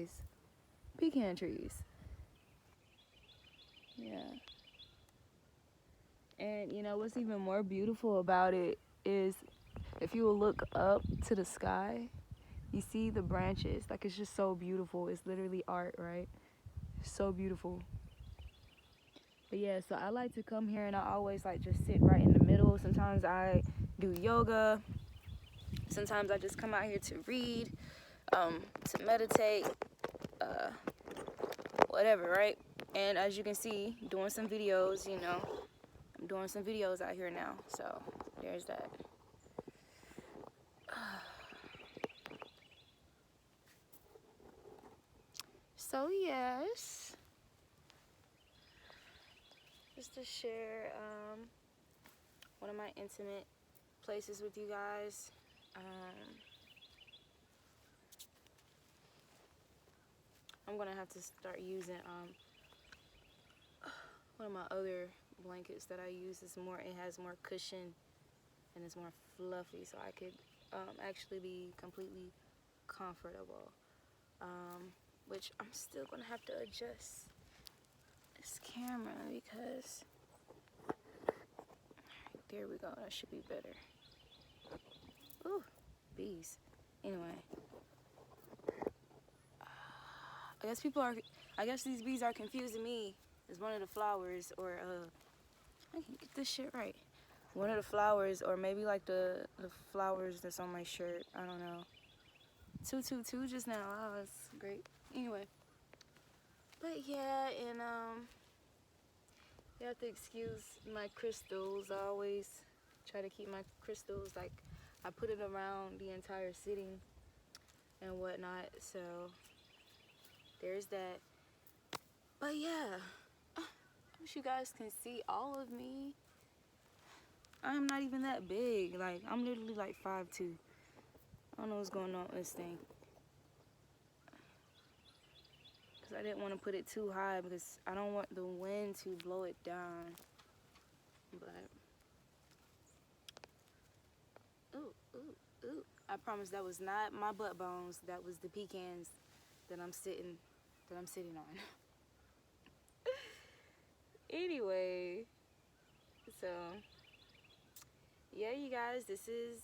trees. Pecan trees. Yeah. And you know what's even more beautiful about it is if you will look up to the sky, you see the branches. Like, it's just so beautiful. It's literally art, right? It's so beautiful. But yeah, so I like to come here and I always like just sit right in the middle. Sometimes I do yoga. Sometimes I just come out here to read, to meditate, whatever, right? And as you can see, doing some videos, you know, I'm doing some videos out here now. So there's that. So yes, just to share one of my intimate places with you guys. I'm gonna have to start using one of my other blankets that I use. Is more, it has more cushion and it's more fluffy, so I could actually be completely comfortable. Which I'm still gonna have to adjust this camera because there we go. That should be better. Ooh, bees. Anyway, I guess these bees are confusing me as one of the flowers, or I can get this shit right. One of the flowers, or maybe like the flowers that's on my shirt. I don't know. 222 just now. Oh, that's great. Anyway, but yeah, and you have to excuse my crystals. I always try to keep my crystals, like, I put it around the entire sitting and whatnot, so there's that. But yeah, I wish you guys can see all of me. I'm not even that big. Like, I'm literally like 5'2". I don't know what's going on with this thing. Because I didn't want to put it too high because I don't want the wind to blow it down. But, ooh. I promise that was not my butt bones. That was the pecans that I'm sitting on. Anyway, so yeah, you guys, this is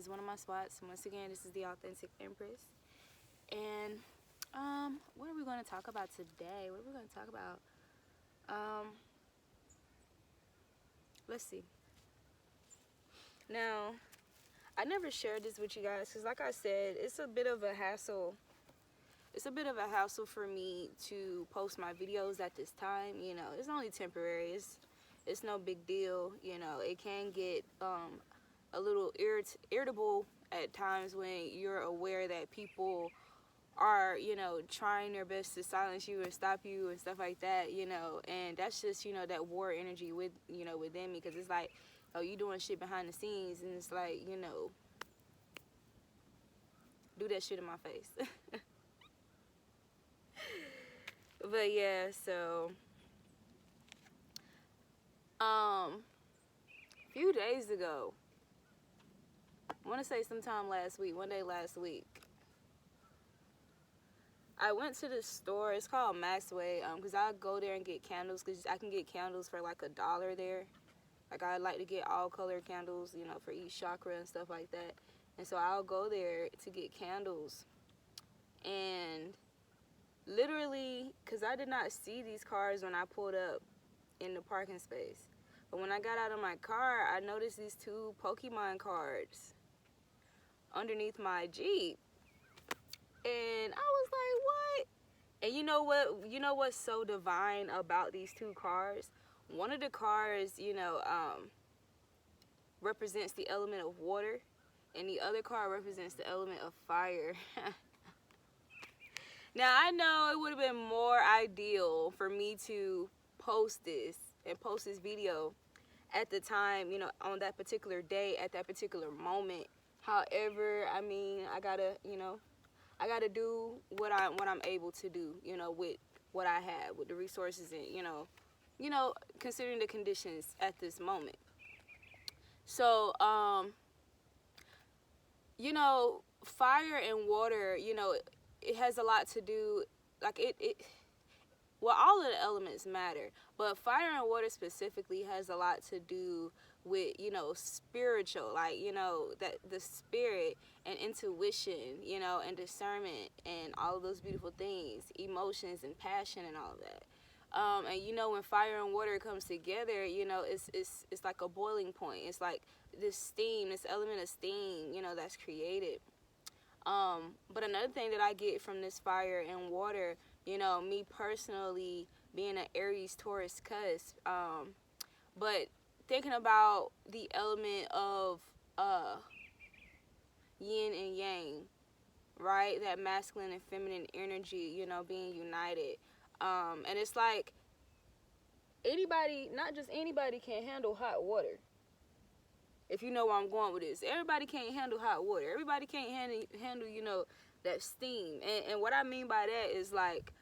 one of my spots. Once again, this is the Authentic Empress. And what are we going to talk about today? What are we going to talk about? Let's see. Now, I never shared this with you guys because, like I said, it's a bit of a hassle. It's a bit of a hassle for me to post my videos at this time. You know, it's only temporary. It's no big deal. You know, it can get a little irritable at times when you're aware that people are, you know, trying their best to silence you and stop you and stuff like that, you know, and that's just, you know, that war energy with, you know, within me, because it's like, oh, you doing shit behind the scenes, and it's like, you know, do that shit in my face. But yeah, so a few days ago, I want to say sometime last week, one day last week, I went to the store. It's called Maxway, because I go there and get candles, because I can get candles for like $1 there. Like, I like to get all color candles, you know, for each chakra and stuff like that. And so I'll go there to get candles. And literally, because I did not see these cars when I pulled up in the parking space. But when I got out of my car, I noticed these 2 Pokemon cards underneath my Jeep. And I was like, what? And you know what? You know what's so divine about these 2 cars? One of the cars, you know, represents the element of water, and the other card represents the element of fire. Now, I know it would have been more ideal for me to post this video at the time, you know, on that particular day, at that particular moment. However, I mean, I gotta do what I'm able to do, you know, with what I have, with the resources, and you know, considering the conditions at this moment. So, you know, fire and water, you know, it has a lot to do, like well, all of the elements matter, but fire and water specifically has a lot to do with, you know, spiritual, like, you know, that the spirit and intuition, you know, and discernment and all of those beautiful things, emotions and passion and all of that. And you know, when fire and water comes together, you know, it's like a boiling point. It's like this steam, this element of steam, you know, that's created. But another thing that I get from this fire and water, you know, me personally being an Aries Taurus cusp, but thinking about the element of yin and yang, right? That masculine and feminine energy, you know, being united. And it's like anybody, not just anybody, can handle hot water. If you know where I'm going with this, everybody can't handle hot water. Everybody can't handle, you know, that steam. And what I mean by that is like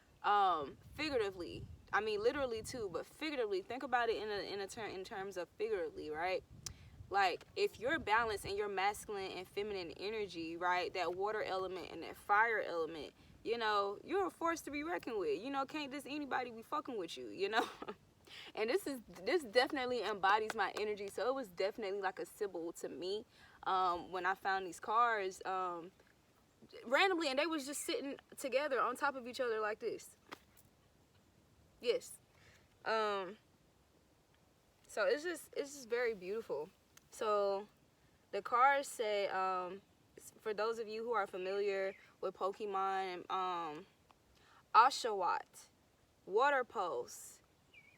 figuratively. I mean literally too, but figuratively. Think about it in terms of figuratively, right? Like if you're balanced in your masculine and feminine energy, right? That water element and that fire element, you know, you're a force to be reckoned with. You know, can't just anybody be fucking with you, you know? And this definitely embodies my energy. So it was definitely like a symbol to me when I found these cards randomly, and they was just sitting together on top of each other like this. Yes. So it's just very beautiful. So the cards say, for those of you who are familiar with Pokemon, Oshawott, Water Pulse,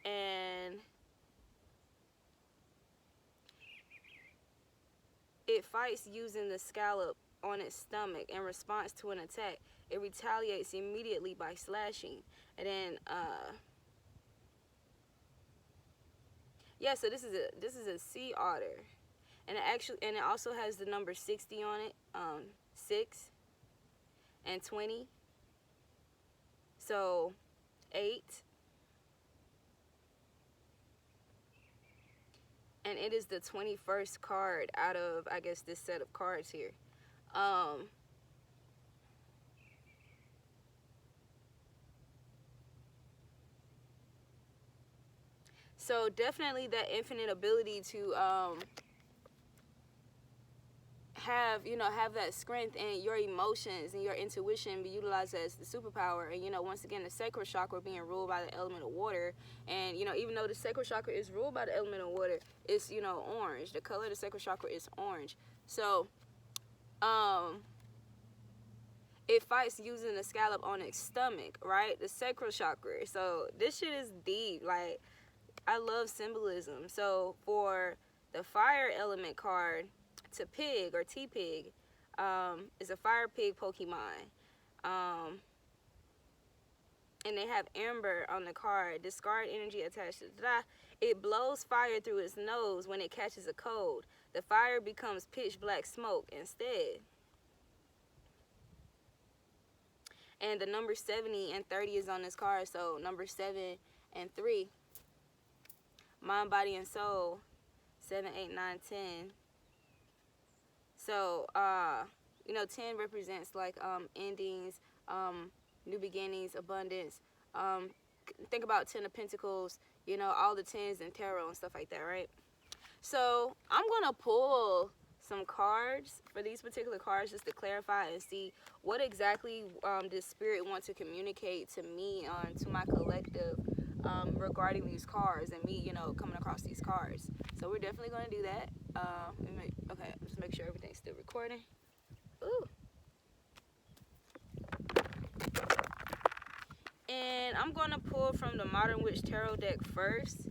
and it fights using the scallop on its stomach. In response to an attack, it retaliates immediately by slashing. And then yeah, so this is a sea otter, and it also has the number 60 on it, 6 and 20, so 8. And it is the 21st card out of, I guess, this set of cards here. So definitely that infinite ability to have that strength in your emotions and your intuition be utilized as the superpower. And, you know, once again, the sacral chakra being ruled by the element of water. And, you know, even though the sacral chakra is ruled by the element of water, it's, you know, orange. The color of the sacral chakra is orange. So, it fights using the scallop on its stomach, right? The sacral chakra. So, this shit is deep. Like, I love symbolism. So, for the fire element card, to Pig or T-Pig is a fire pig Pokemon. And they have Amber on the card. Discard energy attached to it blows fire through its nose when it catches a cold. The fire becomes pitch black smoke instead. And the number 70 and 30 is on this card. So number 7 and 3. Mind, body, and soul. 7, 8, 9, 10. So, you know, 10 represents like endings, new beginnings, abundance. Think about 10 of Pentacles, you know, all the 10s in tarot and stuff like that, right? So, I'm going to pull some cards for these particular cards just to clarify and see what exactly does Spirit want to communicate to me, to my collective, regarding these cards and me, you know, coming across these cards. So we're definitely going to do that. Okay, just make sure everything's still recording. Ooh. And I'm going to pull from the Modern Witch Tarot deck first.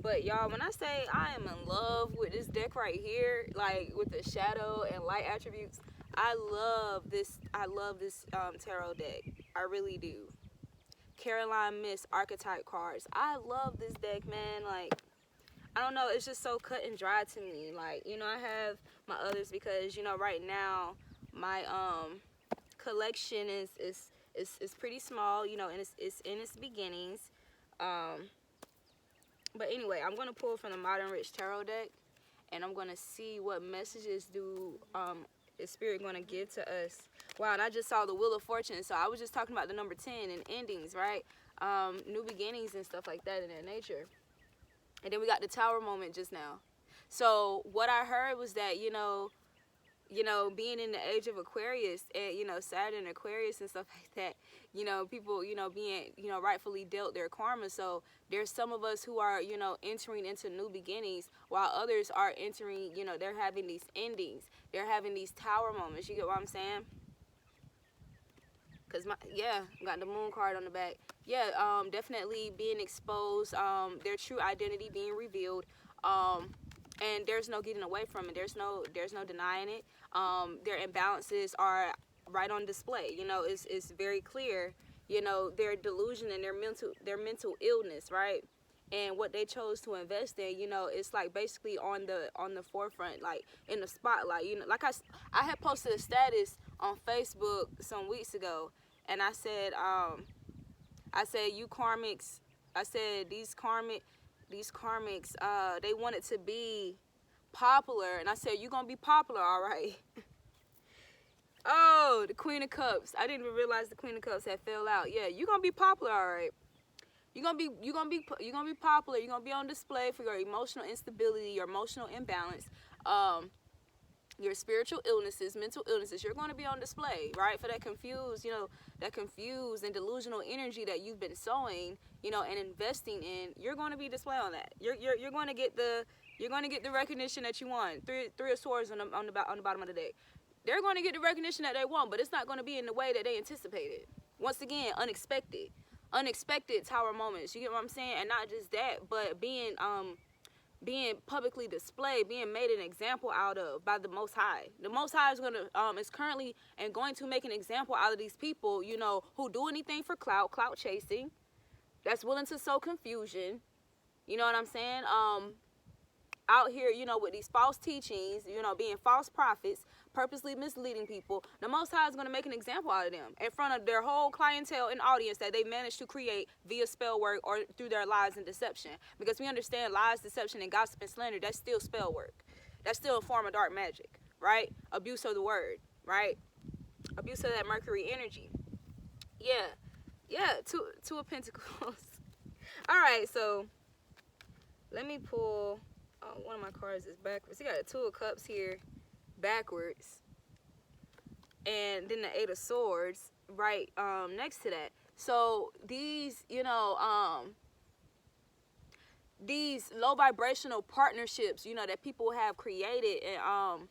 But y'all, when I say I am in love with this deck right here, like with the shadow and light attributes, I love this tarot deck. I really do. Caroline Miss archetype cards. I love this deck, man. Like, I don't know, it's just so cut and dry to me. Like, you know, I have my others because, you know, right now my collection is pretty small, you know, and it's in its beginnings. But anyway, I'm going to pull from the Modern Witch Tarot deck, and I'm going to see what messages is Spirit going to give to us Wow, and I just saw the Wheel of Fortune. So I was just talking about the number 10 and endings, right? New beginnings and stuff like that in that nature. And then we got the Tower moment just now. So what I heard was that, being in the age of Aquarius and, Saturn, Aquarius and stuff like that, people, being, rightfully dealt their karma. So there's some of us who are, entering into new beginnings, while others are entering, they're having these endings. They're having these tower moments. You get what I'm saying? Cause got the Moon card on the back. Yeah, definitely being exposed, their true identity being revealed, and there's no getting away from it. There's no denying it. Their imbalances are right on display. It's very clear. Their delusion and their mental illness, right? And what they chose to invest in, it's like basically on the forefront, like in the spotlight. Like I had posted a status on Facebook some weeks ago, and I said you karmics, I said these karmics, they wanted to be popular, and I said you gonna be popular, all right. Oh, the Queen of Cups. I didn't even realize the Queen of Cups had fell out. Yeah, you gonna be popular, all right. You're gonna be popular. You're gonna be on display for your emotional instability, your emotional imbalance, your spiritual illnesses, mental illnesses. You're gonna be on display, right? For that confused and delusional energy that you've been sowing, and investing in. You're gonna be displayed on that. You're gonna get the recognition that you want. Three of Swords on the bottom of the deck. They're gonna get the recognition that they want, but it's not gonna be in the way that they anticipated. Once again, unexpected tower moments. You get what I'm saying? And not just that, but being publicly displayed, being made an example out of by the Most High. The Most High is currently and going to make an example out of these people, who do anything for clout chasing, that's willing to sow confusion. You know what I'm saying? Out here, with these false teachings, being false prophets, purposely misleading people. The Most High is going to make an example out of them in front of their whole clientele and audience that they managed to create via spell work or through their lies and deception. Because we understand lies, deception, and gossip and slander, that's still spell work. That's still a form of dark magic, right? Abuse of the word, right? Abuse of that Mercury energy. Yeah, two of Pentacles. All right, so let me pull. Oh, one of my cards is backwards. You got a Two of Cups here, backwards, and then the Eight of Swords right next to that. So these, these low vibrational partnerships, that people have created, and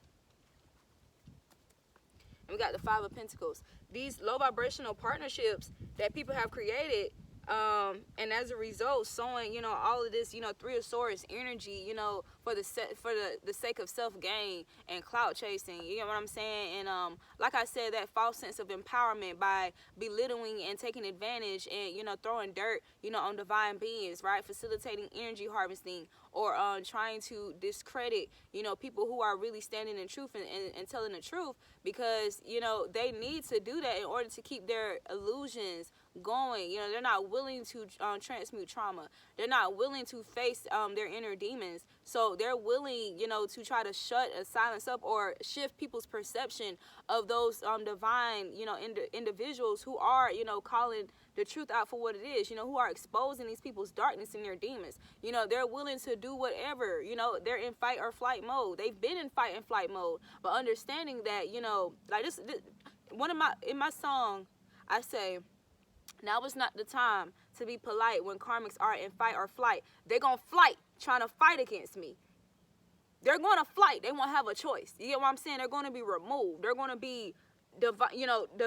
we got the Five of Pentacles. These low vibrational partnerships that people have created. And as a result, sowing, all of this, Three of Swords energy, for the sake of self-gain and clout chasing, you know what I'm saying? And like I said, that false sense of empowerment by belittling and taking advantage and, throwing dirt, on divine beings, right? Facilitating energy harvesting, or trying to discredit, people who are really standing in truth and telling the truth, because, they need to do that in order to keep their illusions going. They're not willing to transmute trauma. They're not willing to face their inner demons. So they're willing, to try to shut and silence up or shift people's perception of those divine, individuals who are, calling the truth out for what it is, who are exposing these people's darkness and their demons. They're willing to do whatever, they're in fight or flight mode. They've been in fight and flight mode, but understanding that, like this in my song, I say, now is not the time to be polite when karmics are in fight or flight. They're going to flight, trying to fight against me. They're going to flight. They won't have a choice. You get what I'm saying? They're going to be removed. They're going to be, the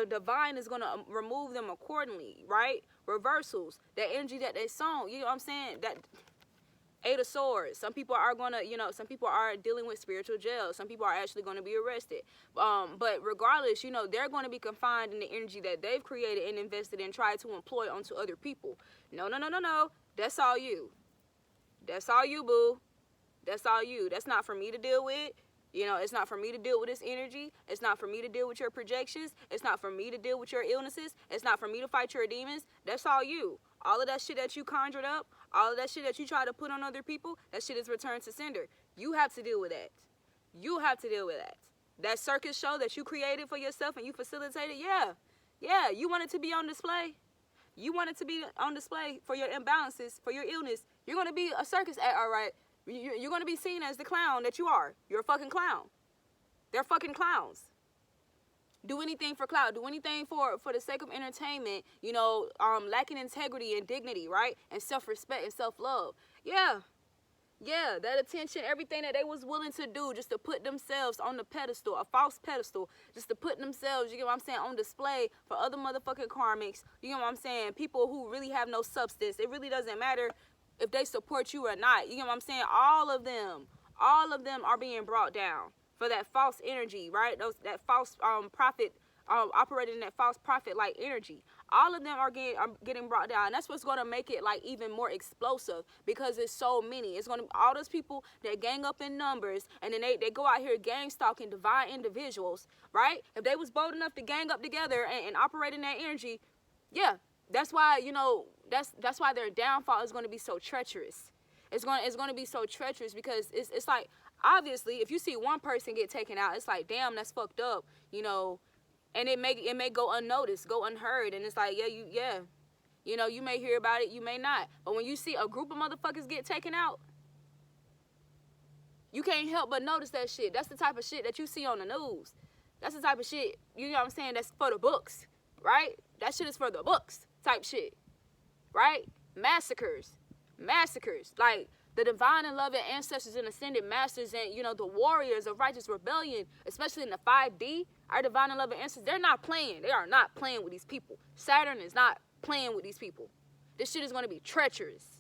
divine is going to remove them accordingly, right? Reversals. That energy that they sown, you know what I'm saying? That Eight of Swords. Some people are going to, some people are dealing with spiritual jail. Some people are actually going to be arrested. But regardless, they're going to be confined in the energy that they've created and invested and tried to employ onto other people. No. That's all you. That's all you, boo. That's all you. That's not for me to deal with. It's not for me to deal with this energy. It's not for me to deal with your projections. It's not for me to deal with your illnesses. It's not for me to fight your demons. That's all you. All of that shit that you conjured up, all of that shit that you try to put on other people, that shit is returned to sender. You have to deal with that. You have to deal with that. That circus show that you created for yourself and you facilitated, yeah, you want it to be on display. You want it to be on display for your imbalances, for your illness. You're going to be a circus act, all right? You're going to be seen as the clown that you are. You're a fucking clown. They're fucking clowns. Do anything for clout. Do anything for the sake of entertainment, you know, lacking integrity and dignity, right? And self-respect and self-love. Yeah, that attention, everything that they was willing to do just to put themselves on the pedestal, a false pedestal, just to put themselves, you get what I'm saying, on display for other motherfucking karmics, you get what I'm saying, people who really have no substance. It really doesn't matter if they support you or not. You get what I'm saying? All of them are being brought down for that false energy, right? That false prophet, operating in that false prophet-like energy. All of them are getting brought down. And that's what's going to make it like even more explosive, because it's so many. It's going to be all those people that gang up in numbers, and then they go out here gang stalking divine individuals, right? If they was bold enough to gang up together and operate in that energy, yeah, that's why, you know, that's why their downfall is going to be so treacherous. It's going to be so treacherous, because it's like, obviously, if you see one person get taken out, it's like, damn, that's fucked up, you know. And it may go unnoticed, go unheard, and it's like, you know, you may hear about it, you may not. But when you see a group of motherfuckers get taken out, you can't help but notice that shit. That's the type of shit that you see on the news. That's the type of shit, you know what I'm saying, that's for the books, right? That shit is for the books type shit, right? Massacres, like the divine and loving ancestors and ascended masters and, you know, the warriors of righteous rebellion, especially in the 5D, our divine and loving ancestors, they're not playing. They are not playing with these people. Saturn is not playing with these people. This shit is going to be treacherous.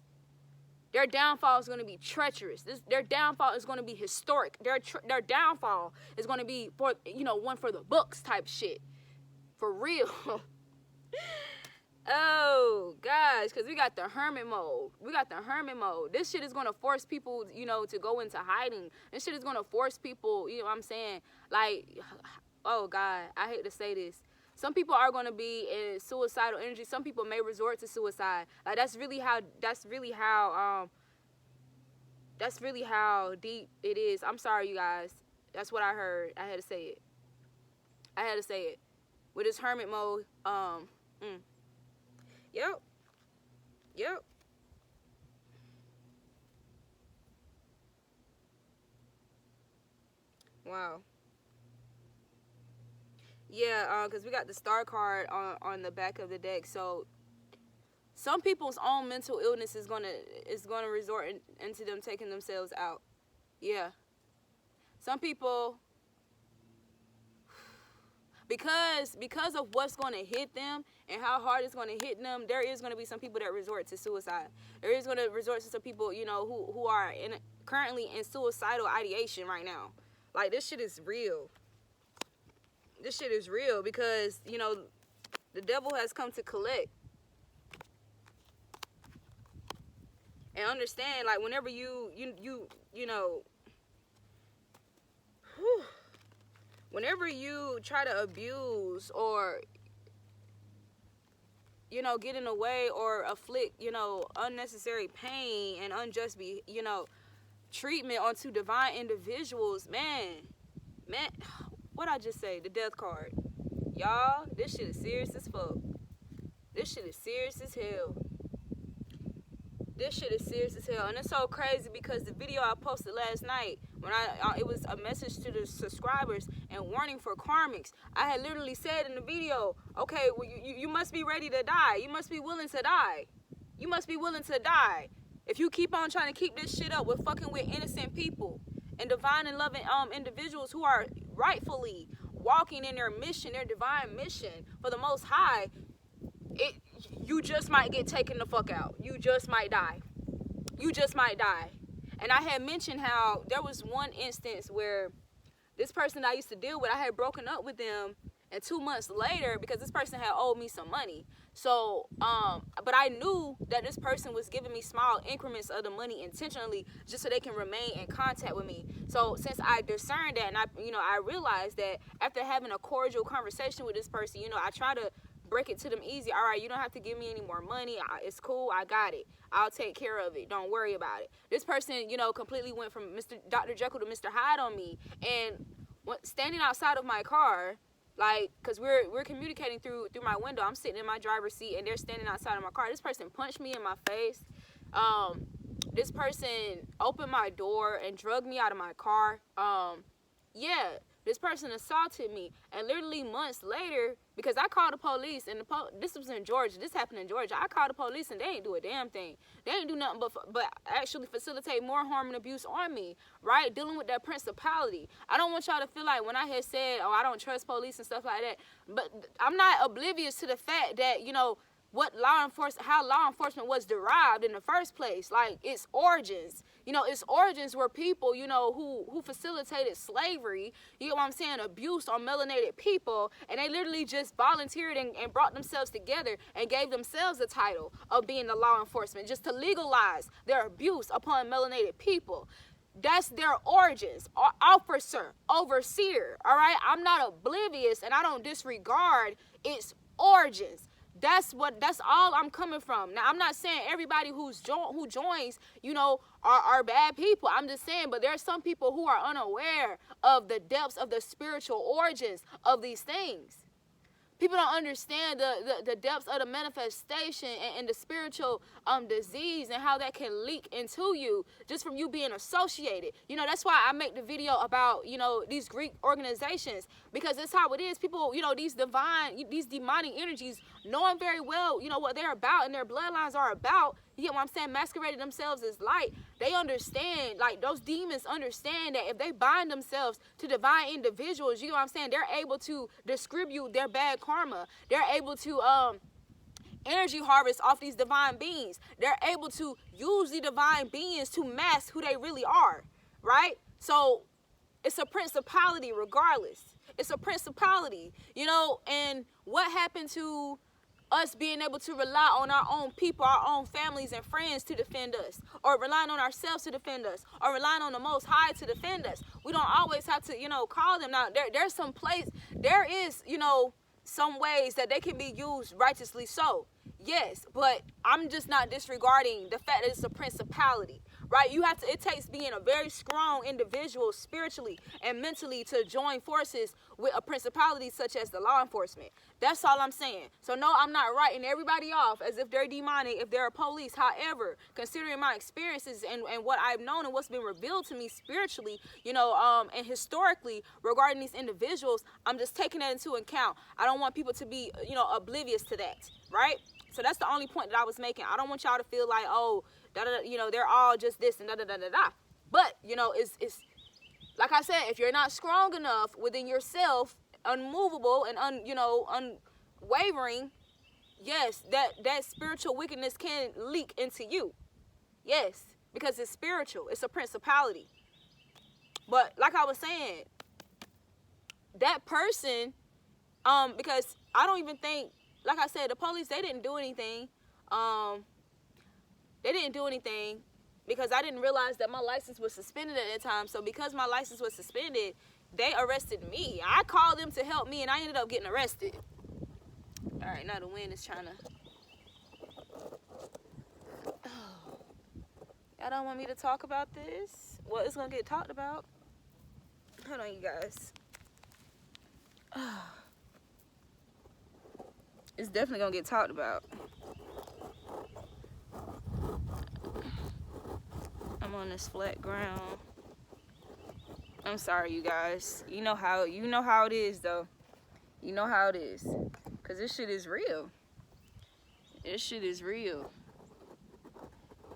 Their downfall is going to be treacherous. Their downfall is going to be historic. Their downfall is going to be, for, you know, one for the books type shit. For real. Oh, guys, because we got the hermit mode. This shit is going to force people, you know, to go into hiding. This shit is going to force people, you know what I'm saying? Like, oh, God, I hate to say this. Some people are going to be in suicidal energy. Some people may resort to suicide. Like, that's really how deep it is. I'm sorry, you guys. That's what I heard. I had to say it. With this hermit mode, Yep. Wow. Yeah, because we got the star card on the back of the deck. So some people's own mental illness is gonna resort into them taking themselves out. Yeah. Some people, because of what's going to hit them and how hard it's going to hit them, there is going to be some people that resort to suicide. There is going to resort to some people, you know, who are currently in suicidal ideation right now. Like, this shit is real. This shit is real, because, you know, the devil has come to collect. And understand, like, whenever you know, whenever you try to abuse or, you know, get in the way or afflict, you know, unnecessary pain and unjust, treatment onto divine individuals, man, what I just say? The death card. Y'all, this shit is serious as fuck. This shit is serious as hell. This shit is serious as hell. And it's so crazy, because the video I posted last night, when it was a message to the subscribers and warning for karmics. I had literally said in the video, okay, well, you must be ready to die. You must be willing to die. You must be willing to die. If you keep on trying to keep this shit up with fucking with innocent people and divine and loving individuals who are rightfully walking in their mission, their divine mission for the Most High, you just might get taken the fuck out. You just might die. And I had mentioned how there was one instance where this person I used to deal with, I had broken up with them, and 2 months later, because this person had owed me some money. So, but I knew that this person was giving me small increments of the money intentionally just so they can remain in contact with me. So since I discerned that, and I realized that after having a cordial conversation with this person, I try to break it to them easy. All right, you don't have to give me any more money. It's cool. I got it. I'll take care of it. Don't worry about it. This person, completely went from Dr. Jekyll to Mr. Hyde on me. And standing outside of my car, like, because we're communicating through my window. I'm sitting in my driver's seat, and they're standing outside of my car. This person punched me in my face. This person opened my door and drugged me out of my car. Yeah, this person assaulted me. And literally months later, because I called the police, and this was in Georgia. This happened in Georgia. I called the police, and they ain't do a damn thing. They ain't do nothing but actually facilitate more harm and abuse on me, right? Dealing with that principality. I don't want y'all to feel like when I had said, oh, I don't trust police and stuff like that. But I'm not oblivious to the fact that, you know, how law enforcement was derived in the first place. Like, its origins. You know, its origins were people, you know, who facilitated slavery, you know what I'm saying, abuse on melanated people, and they literally just volunteered and brought themselves together and gave themselves the title of being the law enforcement, just to legalize their abuse upon melanated people. That's their origins. Officer, overseer, all right? I'm not oblivious, and I don't disregard its origins. That's all I'm coming from. Now, I'm not saying everybody who joins, you know, are bad people. I'm just saying, but there are some people who are unaware of the depths of the spiritual origins of these things. People don't understand the depths of the manifestation and the spiritual disease and how that can leak into you just from you being associated. You know, that's why I make the video about, you know, these Greek organizations, because that's how it is. People, you know, these demonic energies, knowing very well, you know, what they're about and their bloodlines are about, you get what I'm saying, masquerading themselves as light. They understand, like, those demons understand that if they bind themselves to divine individuals, you know what I'm saying, they're able to distribute their bad karma. They're able to energy harvest off these divine beings. They're able to use the divine beings to mask who they really are, right? So it's a principality regardless. It's a principality, you know. And what happened to us being able to rely on our own people, our own families and friends to defend us, or relying on ourselves to defend us, or relying on the Most High to defend us? We don't always have to, you know, call them. Now, there's some place, there is, you know, some ways that they can be used righteously so. Yes, but I'm just not disregarding the fact that it's a principality, right? You have to, it takes being a very strong individual spiritually and mentally to join forces with a principality such as the law enforcement. That's all I'm saying. So no, I'm not writing everybody off as if they're demonic, if they're a police. However, considering my experiences and what I've known and what's been revealed to me spiritually, you know, and historically regarding these individuals, I'm just taking that into account. I don't want people to be, you know, oblivious to that, right? So that's the only point that I was making. I don't want y'all to feel like, oh, you know, they're all just this and da-da-da-da-da. But, you know, it's like I said, if you're not strong enough within yourself, unmovable and unwavering, yes, that spiritual wickedness can leak into you. Yes, because it's spiritual. It's a principality. But like I was saying, that person, because I don't even think, like I said, the police, they didn't do anything. They didn't do anything because I didn't realize that my license was suspended at that time. So because my license was suspended, they arrested me. I called them to help me, and I ended up getting arrested. All right, now the wind is trying to... Oh. Y'all don't want me to talk about this? Well, it's going to get talked about. Hold on, you guys. Oh. It's definitely going to get talked about. I'm on this flat ground. I'm sorry, you guys. You know how it is, though. You know how it is. Cause this shit is real. This shit is real.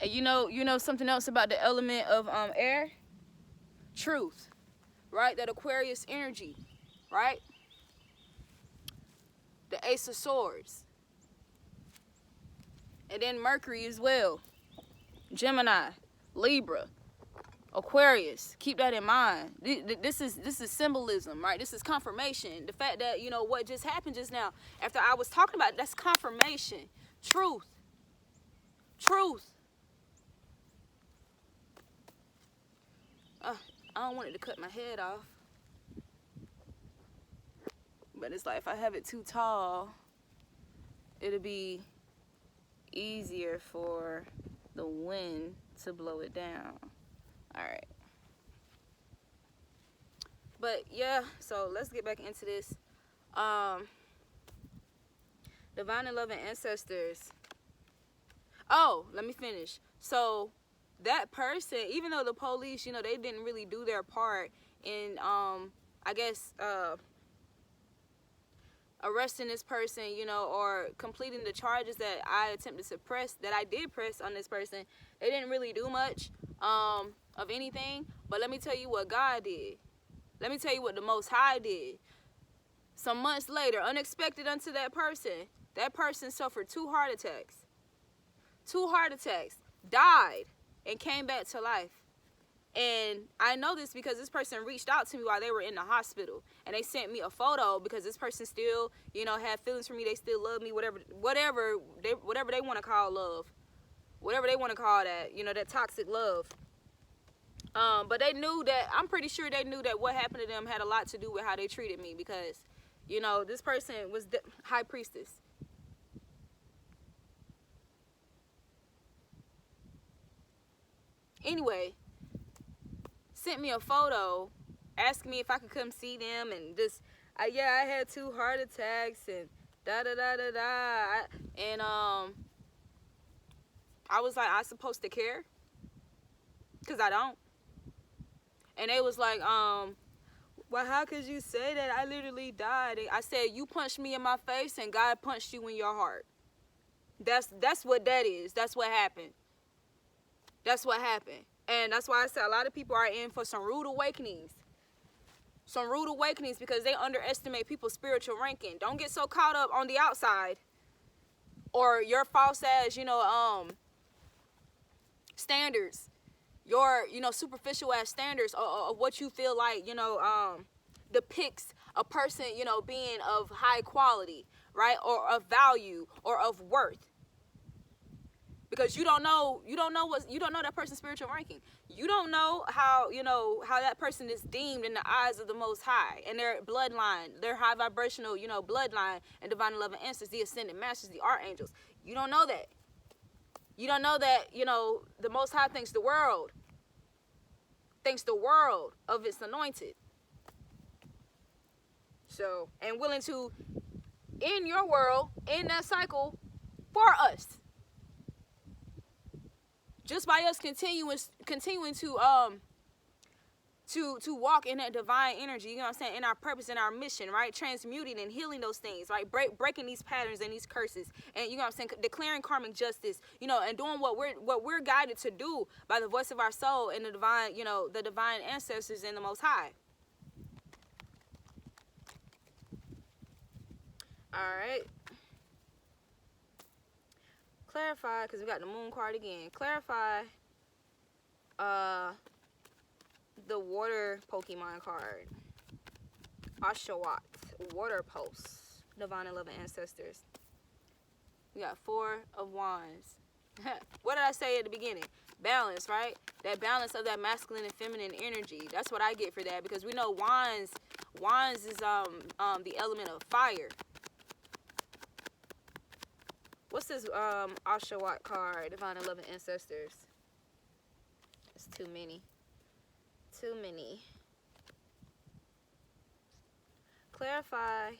And you know something else about the element of air? Truth. Right? That Aquarius energy. Right? The Ace of Swords. And then Mercury as well. Gemini. Libra. Aquarius, keep that in mind. This is symbolism, right? This is confirmation. The fact that, you know, what just happened just now, after I was talking about it, that's confirmation. Truth. Truth. I don't want it to cut my head off. But it's like if I have it too tall, it'll be easier for the wind to blow it down. All right. But yeah, so let's get back into this. Divine and loving ancestors. Oh, let me finish. So that person, even though the police, they didn't really do their part in, I guess, arresting this person, or completing the charges that I attempted to press, that I did press on this person, they didn't really do much of anything. But let me tell you what God did. Let me tell you what the Most High did. Some months later, unexpected unto that person suffered 2 heart attacks. 2 heart attacks, died, and came back to life. And I know this because this person reached out to me while they were in the hospital. And they sent me a photo because this person still, had feelings for me. They still love me, whatever they want to call love. Whatever they want to call that, that toxic love. But they knew that, I'm pretty sure they knew that what happened to them had a lot to do with how they treated me. Because, this person was the high priestess. Anyway, sent me a photo asking me if I could come see them, and just, I had 2 heart attacks and da-da-da-da-da. And I was like, I supposed to care? Because I don't. And they was like, well, how could you say that? I literally died. I said, you punched me in my face and God punched you in your heart. That's what that is. That's what happened. That's what happened. And that's why I said a lot of people are in for some rude awakenings. Some rude awakenings because they underestimate people's spiritual ranking. Don't get so caught up on the outside or your false ass, standards. Your, superficial ass standards of what you feel like, depicts a person, being of high quality, right? Or of value or of worth. Because you don't know that person's spiritual ranking. You don't know how that person is deemed in the eyes of the Most High and their bloodline, their high vibrational, bloodline and divine loving ancestors, the ascended masters, the archangels. You don't know that. You don't know that, the Most High thinks the world of its anointed. So, and willing to end your world, in that cycle for us. Just by us continuing to walk in that divine energy, you know what I'm saying, in our purpose and our mission, right? Transmuting and healing those things, right? Breaking these patterns and these curses, and you know what I'm saying, declaring karmic justice, and doing what we're guided to do by the voice of our soul and the divine, the divine ancestors and the Most High. All right. Clarify, because we got the moon card again. Clarify the water Pokemon card. Oshawott, water pulse, divine and loving ancestors. We got 4 of Wands. What did I say at the beginning? Balance, right? That balance of that masculine and feminine energy. That's what I get for that, because we know Wands is the element of fire. What's this Oshawott card? Divine and loving ancestors. It's too many. Too many. Clarify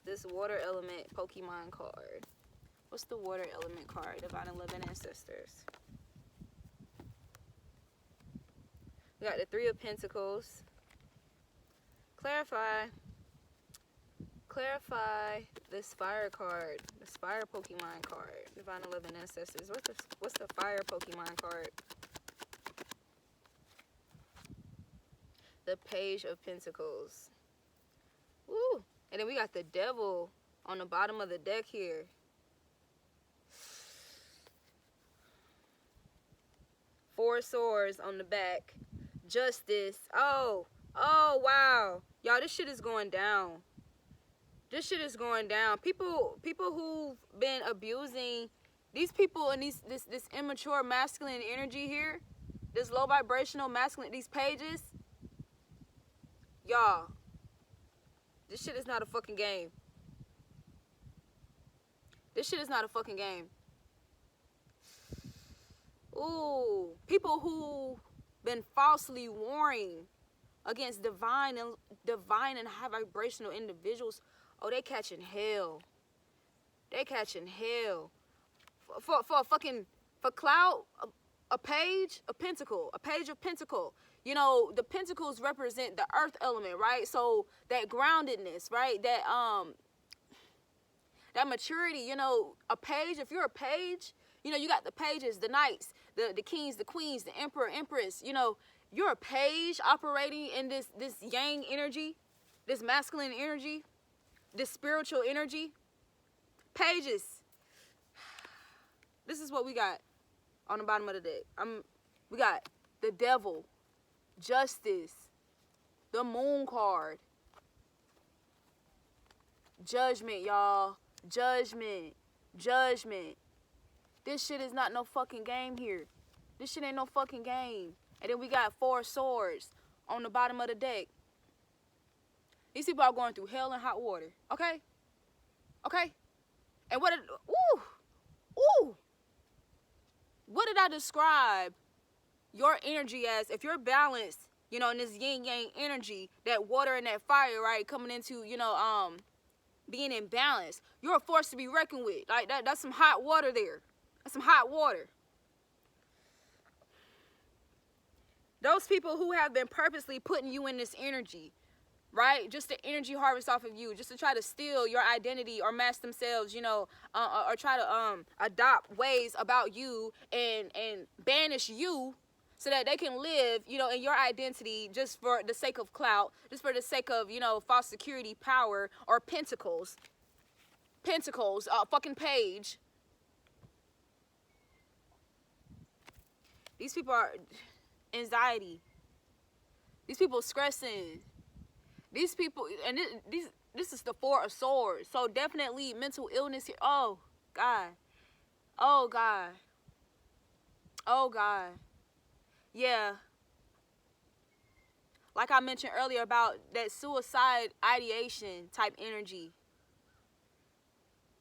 this water element Pokemon card. What's the water element card? Divine and loving ancestors. We got the 3 of Pentacles. Clarify this fire card, this fire Pokemon card, divine and loving ancestors. What's the fire Pokemon card? The Page of Pentacles. Woo! And then we got the Devil on the bottom of the deck here. Four Swords on the back. Justice. Oh wow, y'all, this shit is going down. This shit is going down. People who've been abusing these people and this immature masculine energy here, this low vibrational masculine, these pages, y'all, this shit is not a fucking game. This shit is not a fucking game. Ooh, people who been falsely warring against divine and high vibrational individuals, oh, they catching hell. They catching hell. For clout, a page of pentacle. You know, the pentacles represent the earth element, right? So that groundedness, right? That maturity, you know, a page, if you're a page, you know, you got the pages, the knights, the kings, the queens, the emperor, empress, you know, you're a page operating in this yang energy, this masculine energy, this spiritual energy. Pages. This is what we got on the bottom of the deck. We got the devil, justice, the moon card, judgment, y'all. Judgment. This shit is not no fucking game here. This shit ain't no fucking game. And then we got 4 swords on the bottom of the deck. These people are going through hell and hot water. Okay? And what did I describe your energy as? If you're balanced, you know, in this yin yang energy, that water and that fire, right, coming into, you know, being in balance, you're a force to be reckoned with. Like that's some hot water there. That's some hot water. Those people who have been purposely putting you in this energy, right? Just to energy harvest off of you, just to try to steal your identity or mask themselves, you know, or try to adopt ways about you and banish you so that they can live, you know, in your identity just for the sake of clout, just for the sake of, you know, false security, power, or pentacles, fucking page. These people are anxiety. These people stressing. These people, and this is the 4 of swords. So definitely mental illness here. Oh, God. Yeah. Like I mentioned earlier about that suicide ideation type energy.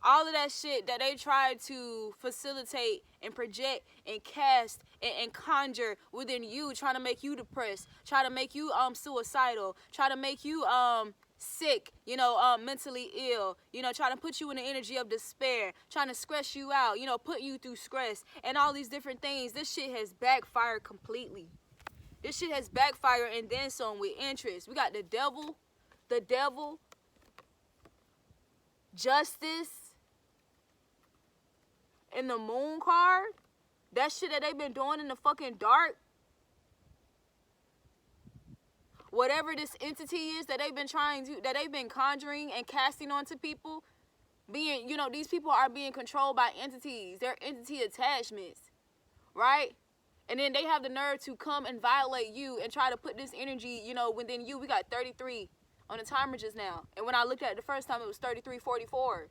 All of that shit that they try to facilitate and project and cast and conjure within you, trying to make you depressed, try to make you suicidal, try to make you sick, you know, mentally ill, you know, trying to put you in the energy of despair, trying to stress you out, you know, put you through stress and all these different things. This shit has backfired completely. This shit has backfired and then some with interest. We got the devil, justice, and the moon card. That shit that they've been doing in the fucking dark. Whatever this entity is that they've been conjuring and casting onto people, being, you know, these people are being controlled by entities. They're entity attachments, right? And then they have the nerve to come and violate you and try to put this energy, you know, within you. We got 33 on the timer just now. And when I looked at it the first time, it was 33:44.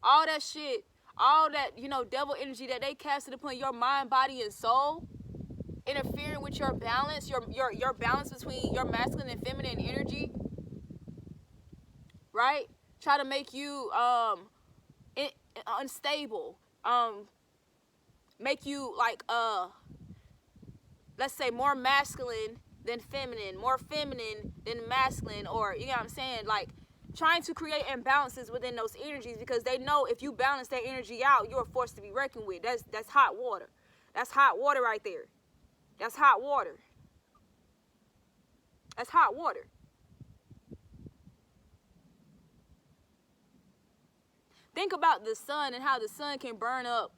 All that shit, all that, you know, devil energy that they casted upon your mind, body, and soul, interfering with your balance, your balance between your masculine and feminine energy, right? Try to make you unstable, make you like let's say more masculine than feminine, more feminine than masculine, or you know what I'm saying, like trying to create imbalances within those energies, because they know if you balance that energy out, you're a force to be reckoned with. That's hot water. That's hot water right there. That's hot water. That's hot water. Think about the sun and how the sun can burn up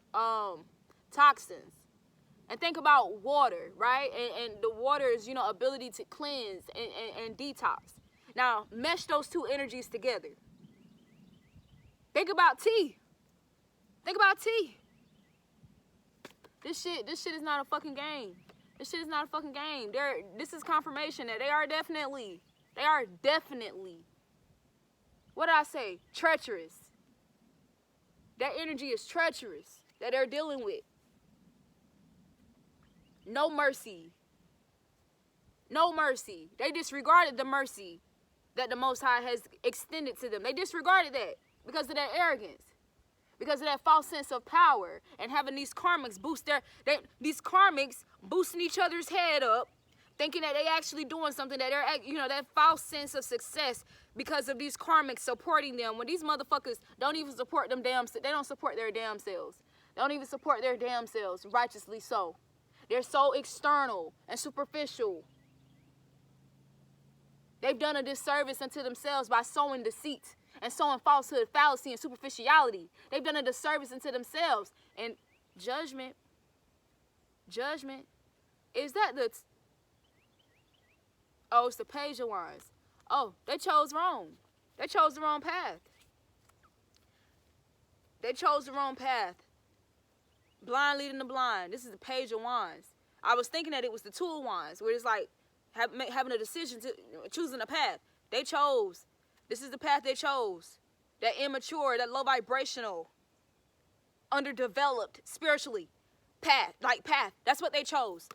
toxins. And think about water, right? And the water's, you know, ability to cleanse and detox. Now, mesh those two energies together. Think about tea. Think about tea. This shit is not a fucking game. This shit is not a fucking game. This is confirmation that they are definitely, what did I say? Treacherous. That energy is treacherous that they're dealing with. No mercy. No mercy. They disregarded the mercy that the Most High has extended to them. They disregarded that because of that arrogance, because of that false sense of power, and having these karmics boost these karmics boosting each other's head up, thinking that they actually doing something, that they're, you know, that false sense of success because of these karmics supporting them, when these motherfuckers don't even support them damn, they don't support their damn selves. They don't even support their damn selves, righteously so. They're so external and superficial. They've done a disservice unto themselves by sowing deceit and sowing falsehood, fallacy, and superficiality. They've done a disservice unto themselves. And judgment, is that the... Oh, it's the Page of Wands. Oh, they chose wrong. They chose the wrong path. They chose the wrong path. Blind leading the blind. This is the Page of Wands. I was thinking that it was the Two of Wands, where it's like having a decision, to choosing a path. They chose. This is the path they chose. That immature, that low vibrational, underdeveloped spiritually path. That's what they chose.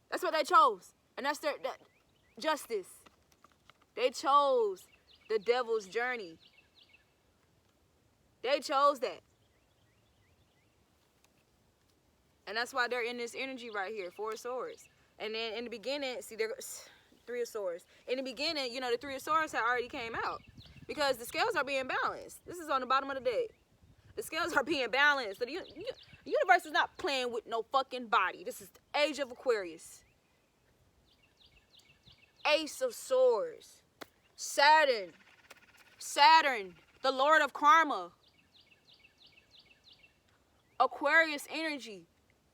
That's what they chose. And that's their justice. They chose the devil's journey. They chose that. And that's why they're in this energy right here, Four of Swords. And then in the beginning, see, there's Three of Swords. In the beginning, you know, the Three of Swords had already came out because the scales are being balanced. This is on the bottom of the deck. The scales are being balanced. So the universe is not playing with no fucking body. This is the age of Aquarius. Ace of Swords. Saturn, the Lord of Karma. Aquarius energy.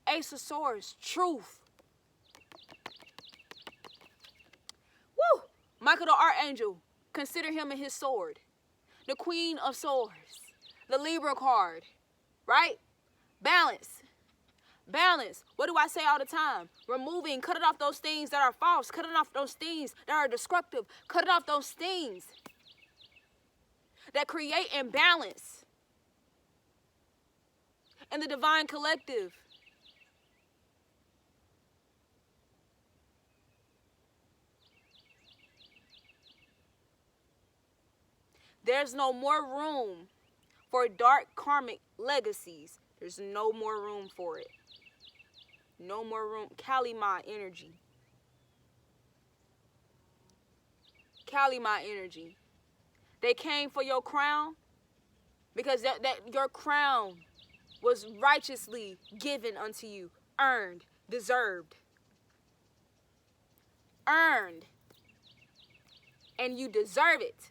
Ace of Swords, truth. Woo! Michael the Archangel, consider him and his sword. The Queen of Swords, the Libra card, right? Balance. What do I say all the time? Removing, cutting off those things that are false, cutting off those things that are destructive, cutting off those things that create imbalance in the divine collective. There's no more room for dark karmic legacies. There's no more room for it. No more room. Kalima energy. Kalima energy. They came for your crown because that your crown was righteously given unto you. Earned. Deserved. Earned. And you deserve it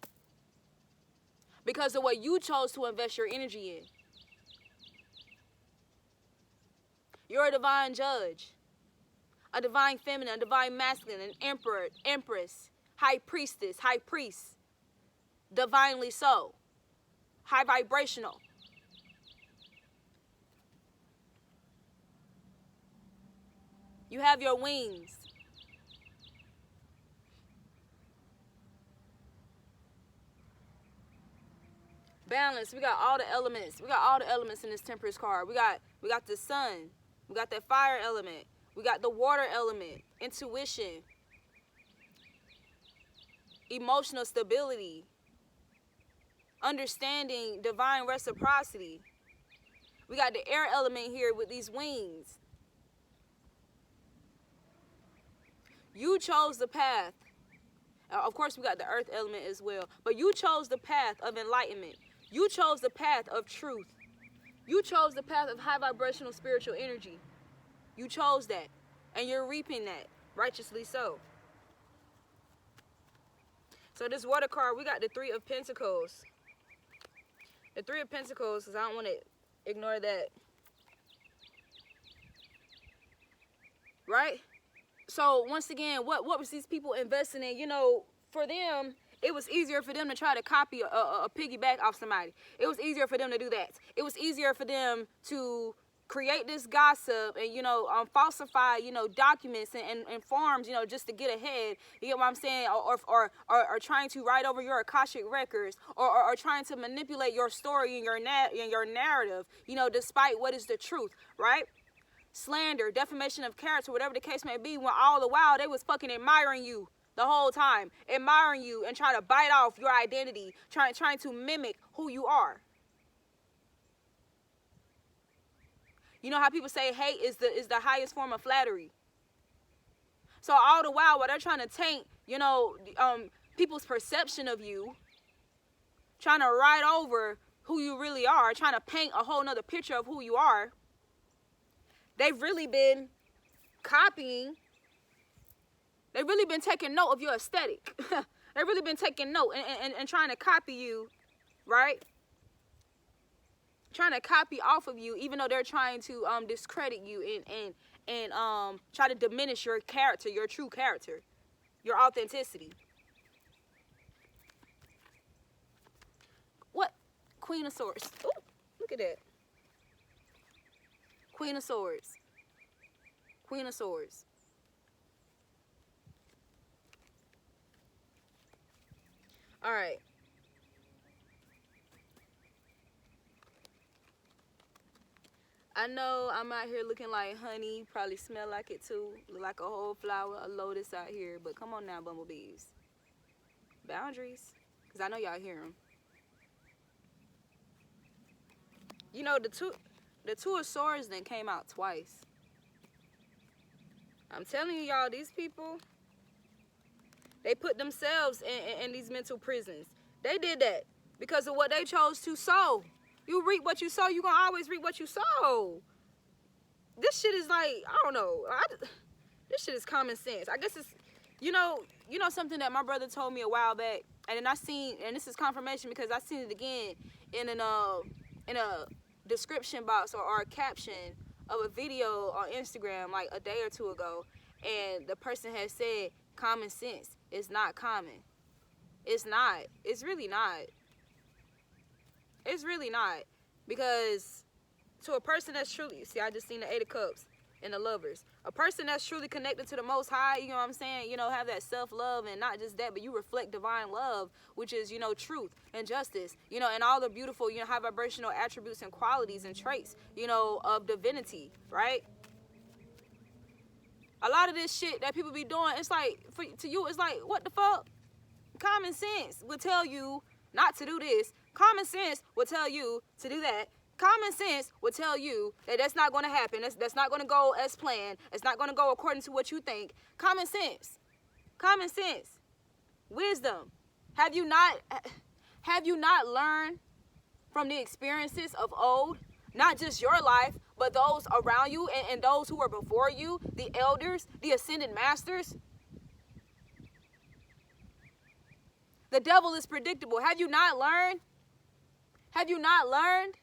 because of what you chose to invest your energy in. You're a divine judge, a divine feminine, a divine masculine, an emperor, empress, high priestess, high priest, divinely so, high vibrational. You have your wings. Balance. We got all the elements. We got all the elements in this Temperance card. We got the sun. We got that fire element. We got the water element, intuition, emotional stability, understanding divine reciprocity. We got the air element here with these wings. You chose the path. Of course, we got the earth element as well. But you chose the path of enlightenment. You chose the path of truth. You chose the path of high vibrational spiritual energy. You chose that. And you're reaping that. Righteously so. So this water card, we got the Three of Pentacles. The Three of Pentacles, because I don't want to ignore that. Right? So once again, what was these people investing in? You know, for them, it was easier for them to try to copy a piggyback off somebody. It was easier for them to do that. It was easier for them to create this gossip and, you know, falsify, you know, documents and forms, you know, just to get ahead. You get what I'm saying? Or trying to write over your Akashic records or trying to manipulate your story and your narrative, you know, despite what is the truth, right? Slander, defamation of character, whatever the case may be, when all the while they was fucking admiring you the whole time, admiring you and trying to bite off your identity, trying to mimic who you are. You know how people say hate is the highest form of flattery. So all the while they're trying to taint, people's perception of you, trying to write over who you really are, trying to paint a whole nother picture of who you are, they've really been copying. They've really been taking note of your aesthetic. They've really been taking note and trying to copy you, right? Trying to copy off of you, even though they're trying to discredit you and try to diminish your character, your true character, your authenticity. What? Queen of Swords. Ooh, look at that. Queen of Swords. Queen of Swords. All right. I know I'm out here looking like honey. Probably smell like it too. Look like a whole flower, a lotus out here. But come on now, bumblebees. Boundaries. Because I know y'all hear them. You know, the two of Swords then came out twice. I'm telling you, y'all, these people, they put themselves in these mental prisons. They did that because of what they chose to sow. You reap what you sow. You're going to always reap what you sow. This shit is like, I don't know. This shit is common sense. I guess it's, you know something that my brother told me a while back. And then I seen, and this is confirmation because I seen it again in a description box or a caption of a video on Instagram like a day or two ago. And the person had said, common sense is not common. It's not. It's really not. It's really not. Because to a person that's truly, see, I just seen the 8 of Cups and the Lovers. A person that's truly connected to the Most High, you know what I'm saying? Have that self-love, and not just that, but you reflect divine love, which is, truth and justice, and all the beautiful, high vibrational attributes and qualities and traits, of divinity, right? A lot of this shit that people be doing, it's like, to you, it's like, what the fuck? Common sense would tell you not to do this. Common sense would tell you to do that. Common sense would tell you that that's not going to happen. That's not going to go as planned. It's not going to go according to what you think. Common sense. Common sense. Wisdom. Have you not learned from the experiences of old? Not just your life, but those around you and those who were before you, the elders, the ascended masters. The devil is predictable. Have you not learned? Have you not learned?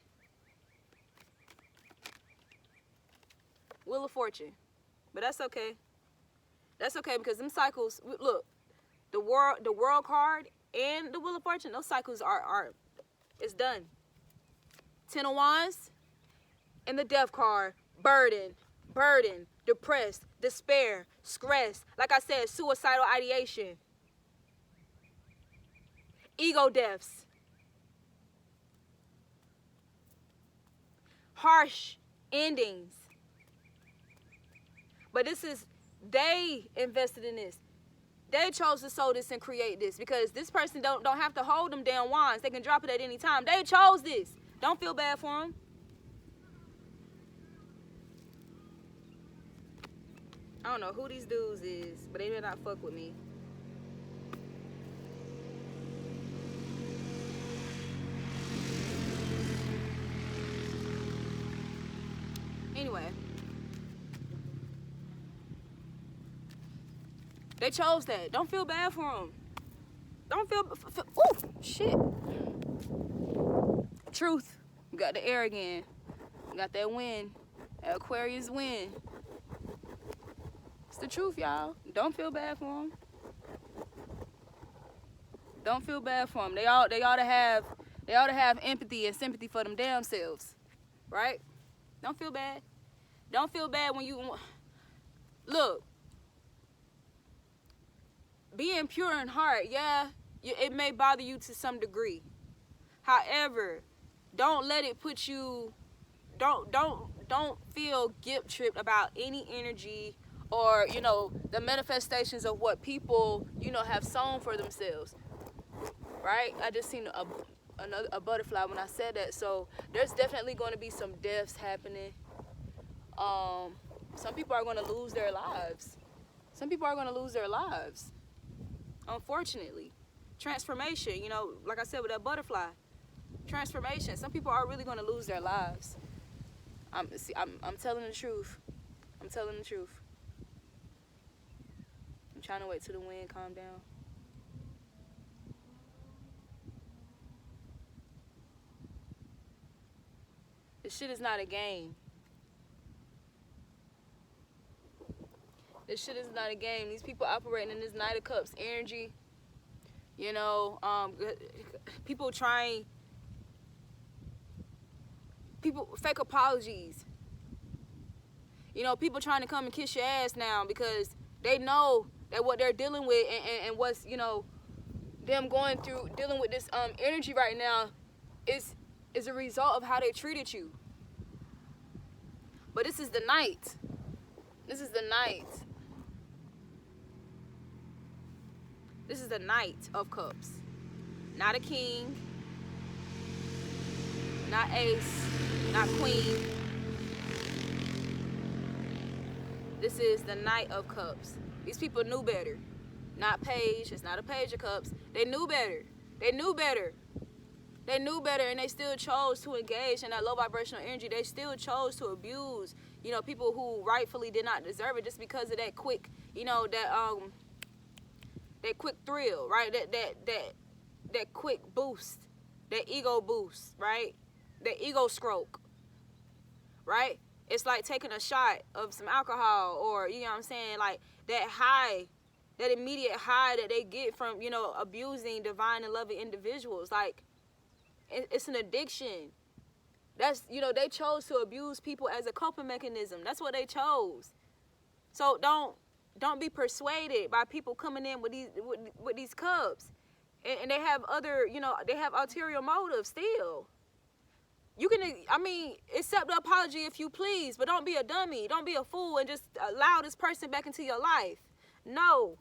Wheel of Fortune. But that's okay. That's okay because them cycles, look, the world card and the Wheel of Fortune, those cycles are it's done. 10 of Wands and the Death card, burden, depressed, despair, stress, like I said, suicidal ideation, ego deaths, harsh endings. But they invested in this. They chose to sow this and create this because this person don't have to hold them damn wands. They can drop it at any time. They chose this. Don't feel bad for them. I don't know who these dudes is, but they did not fuck with me. Anyway. They chose that. Don't feel bad for them. Don't feel ooh, shit. Truth. You got the air again. You got that wind. That Aquarius wind. It's the truth, y'all. Don't feel bad for them. Don't feel bad for them. They ought to have empathy and sympathy for them damn selves. Right? Don't feel bad. Don't feel bad when you look. Being pure in heart, yeah, it may bother you to some degree. However, don't let it put you, don't feel guilt tripped about any energy or, the manifestations of what people, have sown for themselves. Right? I just seen a butterfly when I said that. So there's definitely going to be some deaths happening. Some people are going to lose their lives. Some people are going to lose their lives, unfortunately. Transformation, you know, like I said with that butterfly. Transformation. Some people are really going to lose their lives. I'm telling the truth. I'm telling the truth. I'm trying to wait till the wind calm down. This shit is not a game. This shit is not a game. These people operating in this Knight of Cups energy. You know, people fake apologies. You know, people trying to come and kiss your ass now because they know that what they're dealing with and what's, you know, them going through, dealing with this energy right now is a result of how they treated you. But this is the Knight. This is the Knight. This is the Knight of Cups. Not a king. Not ace. Not queen. This is the Knight of Cups. These people knew better. Not Page. It's not a Page of Cups. They knew better. They knew better. They knew better, and they still chose to engage in that low vibrational energy. They still chose to abuse, you know, people who rightfully did not deserve it just because of that quick, you know, that quick thrill, right? That quick boost, that ego boost, right? That ego stroke, right? It's like taking a shot of some alcohol, or, you know what I'm saying, like that high, that immediate high that they get from, you know, abusing divine and loving individuals. Like, it's an addiction. That's, you know, they chose to abuse people as a coping mechanism. That's what they chose. So don't be persuaded by people coming in with these cups, and they have other, you know, they have ulterior motives still. You can, I mean, accept the apology if you please, but don't be a dummy. Don't be a fool and just allow this person back into your life. No.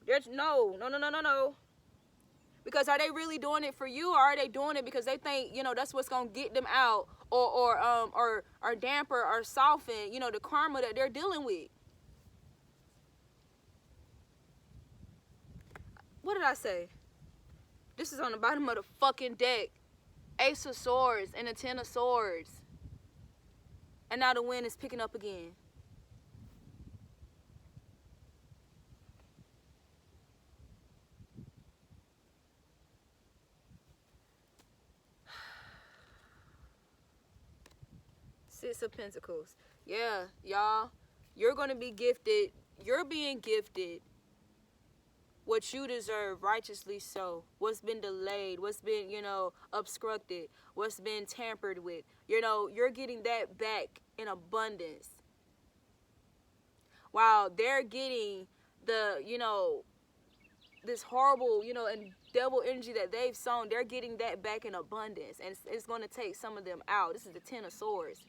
There's no. Because are they really doing it for you, or are they doing it because they think, you know, that's what's gonna get them out, or damper or soften, you know, the karma that they're dealing with? What did I say? This is on the bottom of the fucking deck. Ace of Swords and the Ten of Swords. And now the wind is picking up again. Six of Pentacles. Yeah, y'all. You're going to be gifted. You're being gifted what you deserve, righteously so. What's been delayed, what's been, you know, obstructed, what's been tampered with. You know, you're getting that back in abundance. While they're getting the, you know, this horrible, you know, and devil energy that they've sown, they're getting that back in abundance. And it's going to take some of them out. This is the Ten of Swords,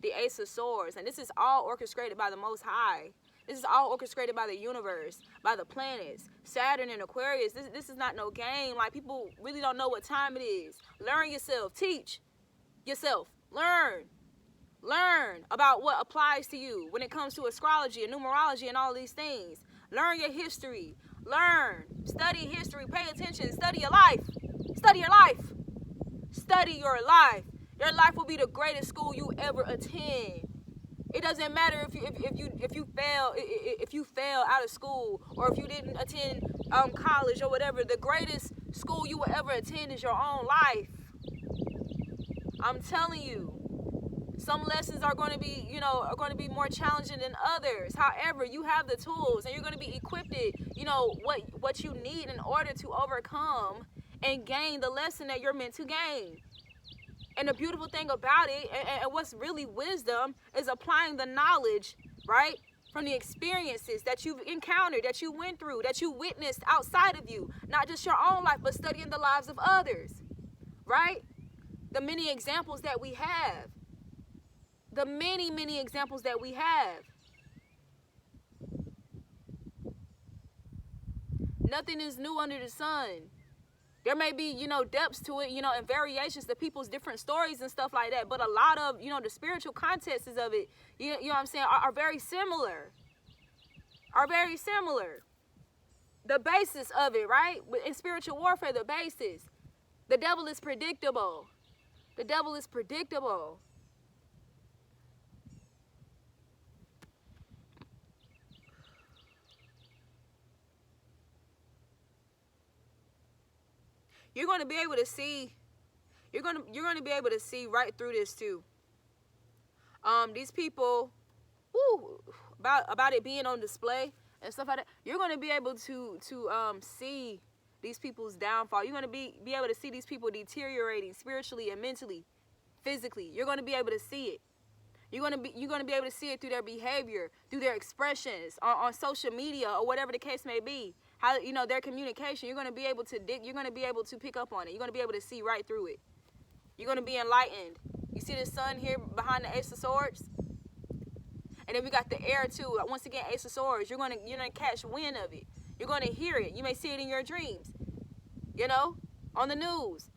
the Ace of Swords. And this is all orchestrated by the Most High. This is all orchestrated by the universe, by the planets, Saturn and Aquarius. This is not no game. Like, people really don't know what time it is. Learn yourself. Teach yourself. Learn about what applies to you when it comes to astrology and numerology and all these things. Learn your history. Learn. Study history. Pay attention. Study your life. Study your life. Study your life. Your life will be the greatest school you ever attend. It doesn't matter if you fail out of school, or if you didn't attend college or whatever. The greatest school you will ever attend is your own life. I'm telling you. Some lessons are going to be, you know, more challenging than others. However, you have the tools, and you're going to be equipped, you know, what you need in order to overcome and gain the lesson that you're meant to gain. And the beautiful thing about it, and what's really wisdom, is applying the knowledge, right, from the experiences that you've encountered, that you went through, that you witnessed outside of you. Not just your own life, but studying the lives of others, right? The many examples that we have. The many, many examples that we have. Nothing is new under the sun. There may be, you know, depths to it, you know, and variations to people's different stories and stuff like that. But a lot of, you know, the spiritual contexts of it, you know what I'm saying, are very similar. are very similar. The basis of it, right? In spiritual warfare, the basis. The devil is predictable. The devil is predictable. You're going to be able to see. You're going to be able to see right through this too. These people, about it being on display and stuff like that. You're going to be able to see these people's downfall. You're going to be able to see these people deteriorating spiritually and mentally, physically. You're going to be able to see it. You're going to be able to see it through their behavior, through their expressions on social media or whatever the case may be. How, you know, their communication. You're going to be able to you're going to be able to pick up on it. You're going to be able to see right through it. You're going to be enlightened. You see the sun here behind the Ace of Swords? And then we got the air too. Once again, Ace of Swords. You're gonna catch wind of it. You're gonna hear it. You may see it in your dreams. You know, on the news.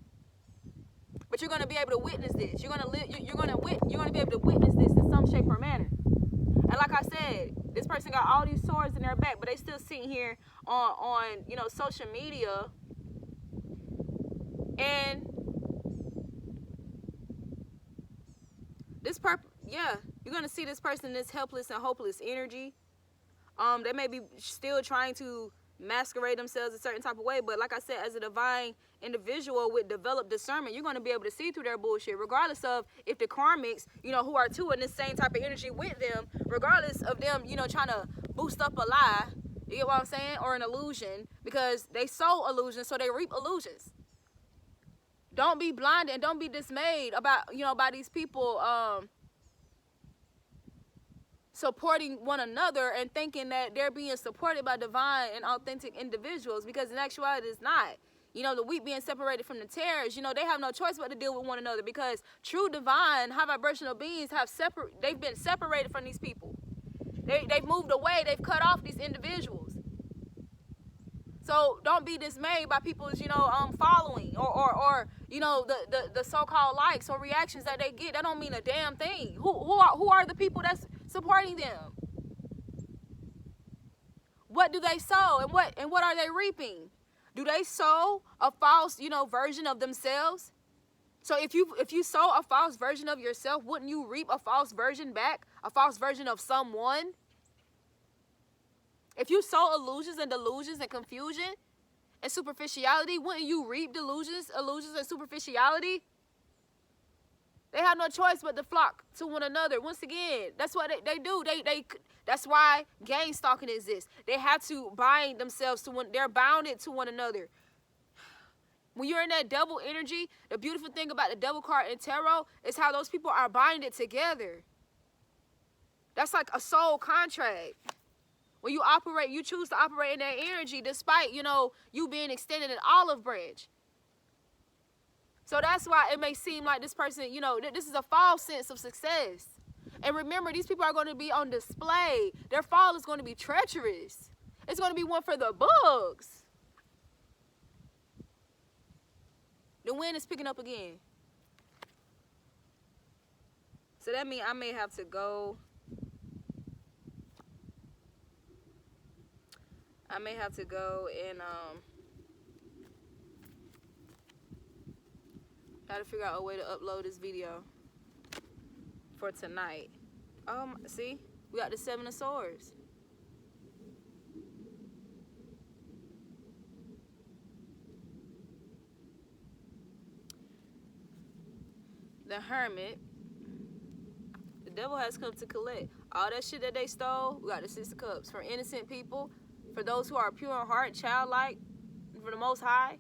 But you're gonna be able to witness this. You're gonna be able to witness this in some shape or manner. And like I said, this person got all these swords in their back, but they still sitting here on you know, social media. And you're going to see this person in this helpless and hopeless energy. They may be still trying to masquerade themselves a certain type of way, but like I said, as a divine individual with developed discernment, you're going to be able to see through their bullshit, regardless of if the karmics, you know, who are too in this same type of energy with them, regardless of them, you know, trying to boost up a lie, you get what I'm saying, or an illusion, because they sow illusions, so they reap illusions. Don't be blinded and don't be dismayed about, you know, by these people supporting one another and thinking that they're being supported by divine and authentic individuals, because in actuality it's not. You know, the wheat being separated from the tares, you know, they have no choice but to deal with one another, because true divine, high vibrational beings they've been separated from these people. They've moved away, they've cut off these individuals. So don't be dismayed by people's, you know, following or you know, the so-called likes or reactions that they get. That don't mean a damn thing. Who are the people that's supporting them? What do they sow and what are they reaping? Do they sow a false, you know, version of themselves? So if you sow a false version of yourself, wouldn't you reap a false version back? A false version of someone? If you sow illusions and delusions and confusion and superficiality, wouldn't you reap delusions and superficiality? They have no choice but to flock to one another. Once again, that's what they do. That's why gang stalking exists. They have to bind themselves to one. They're bounded to one another. When you're in that double energy, the beautiful thing about the double card in tarot is how those people are binded together. That's like a soul contract. When you choose to operate in that energy, despite, you know, you being extended an olive branch. So that's why it may seem like this person, you know, this is a false sense of success. And remember, these people are going to be on display. Their fall is going to be treacherous. It's going to be one for the books. The wind is picking up again. So that means I may have to go. And try to figure out a way to upload this video for tonight. See, we got the 7 of Swords. The Hermit. The devil has come to collect all that shit that they stole. We got the 6 of Cups for innocent people. For those who are pure in heart, childlike, for the Most High.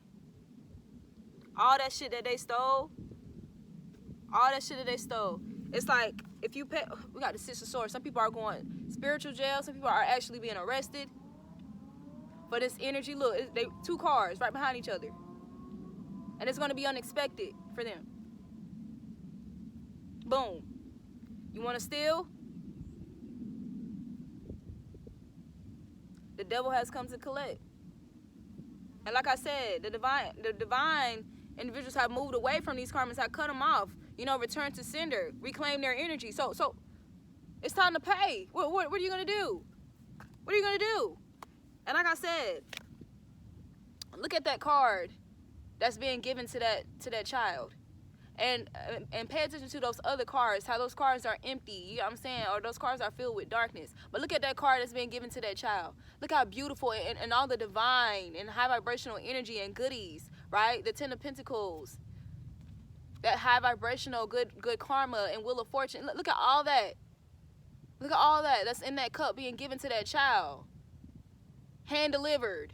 All that shit that they stole. It's like, if you pay, we got the 6 of Swords. Some people are going spiritual jail. Some people are actually being arrested for this energy. Look, they 2 cars right behind each other. And it's going to be unexpected for them. Boom. You want to steal? The devil has come to collect. And like I said, the divine individuals have moved away from these karmas, have cut them off, you know, return to sender, reclaim their energy. So it's time to pay. What are you going to do? What are you going to do? And like I said, look at that card that's being given to that child. And pay attention to those other cards, how those cards are empty, you know what I'm saying? Or those cards are filled with darkness. But look at that card that's being given to that child. Look how beautiful and all the divine and high vibrational energy and goodies, right? The Ten of Pentacles, that high vibrational good karma and Wheel of Fortune. Look at all that. Look at all that that's in that cup being given to that child. Hand delivered.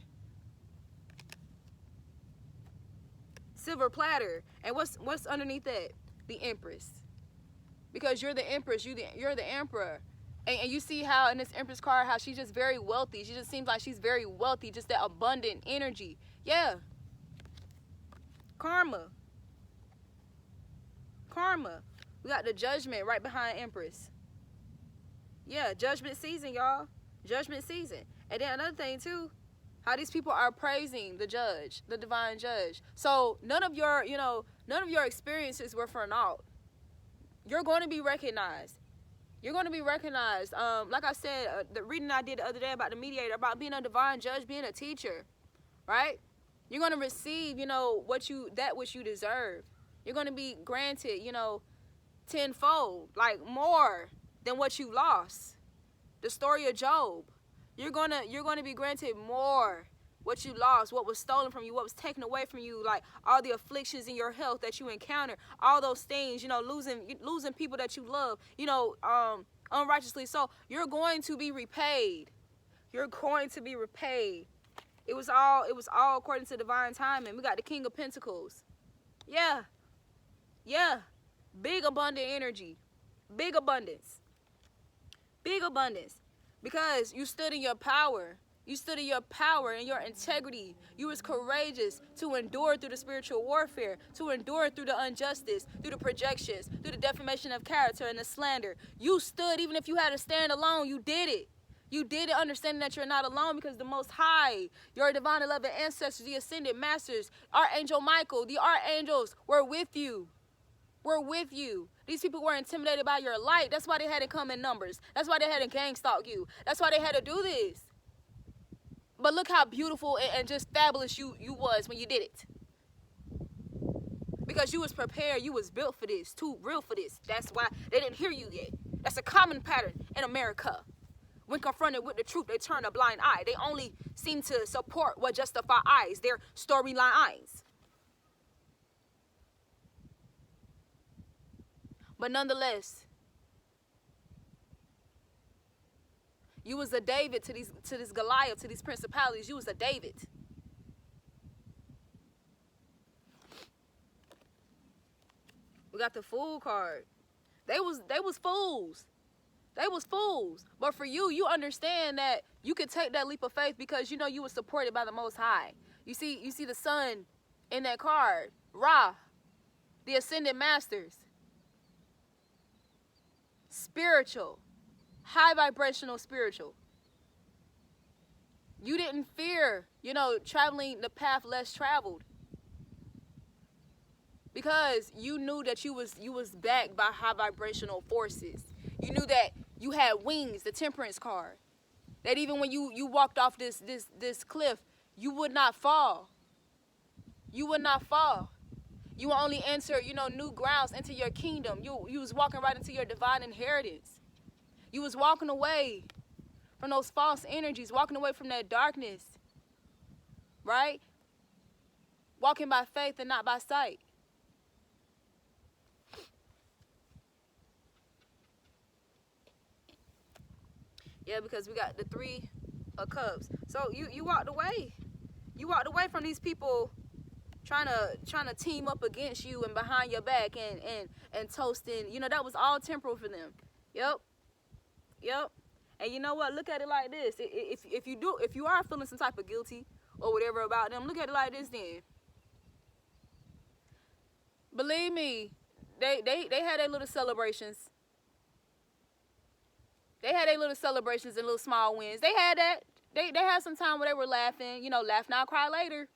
Silver platter. And what's underneath that? The Empress. Because you're the Empress, you're the Emperor. And you see how in this Empress card, how she's just very wealthy. She just seems like she's very wealthy, just that abundant energy. Yeah. Karma. Karma. We got the Judgment right behind Empress. Yeah, judgment season, y'all. Judgment season. And then another thing too, how these people are praising the judge, the divine judge. So none of your experiences were for naught. You're going to be recognized. You're going to be recognized. Like I said, the reading I did the other day about the mediator, about being a divine judge, being a teacher, right? You're going to receive, which you deserve. You're going to be granted, tenfold, like more than what you lost. The story of Job. You're gonna be granted more what you lost, what was stolen from you, what was taken away from you, like all the afflictions in your health that you encounter, all those things, losing people that you love, unrighteously. So you're going to be repaid. You're going to be repaid. It was all according to divine timing. We got the King of Pentacles. Yeah. Yeah. Big abundant energy. Big abundance. Big abundance. Because you stood in your power. You stood in your power and your integrity. You was courageous to endure through the spiritual warfare, to endure through the injustice, through the projections, through the defamation of character and the slander. You stood, even if you had to stand alone, you did it. You did it understanding that you're not alone, because the Most High, your divine 11 ancestors, the ascended masters, Archangel Michael, the archangels were with you. We're with you. These people were intimidated by your light. That's why they had to come in numbers. That's why they had to gang stalk you. That's why they had to do this. But look how beautiful and just fabulous you was when you did it. Because you was prepared. You was built for this. Too real for this. That's why they didn't hear you yet. That's a common pattern in America. When confronted with the truth, they turn a blind eye. They only seem to support what justify eyes. Their storyline eyes. But nonetheless, you was a David to this Goliath, to these principalities. You was a David. We got the Fool card. They was fools. They was fools. But for you, you understand that you could take that leap of faith because you were supported by the Most High. You see the sun in that card. Ra, the ascended masters. Spiritual, high vibrational spiritual. You didn't fear, traveling the path less traveled, because you knew that you was backed by high vibrational forces. You knew that you had wings, the Temperance card, that even when you walked off this cliff, you would not fall. You would not fall. You will only enter, new grounds into your kingdom. You was walking right into your divine inheritance. You was walking away from those false energies, walking away from that darkness, right? Walking by faith and not by sight. Yeah, because we got the 3 of Cups. So you walked away. You walked away from these people trying to team up against you and behind your back and toasting. That was all temporal for them. Yep. And you know what? Look at it like this. If you are feeling some type of guilty or whatever about them, look at it like this then. Believe me, they had their little celebrations. They had their little celebrations and little small wins. They had that. They had some time where they were laughing. Laugh now, cry later.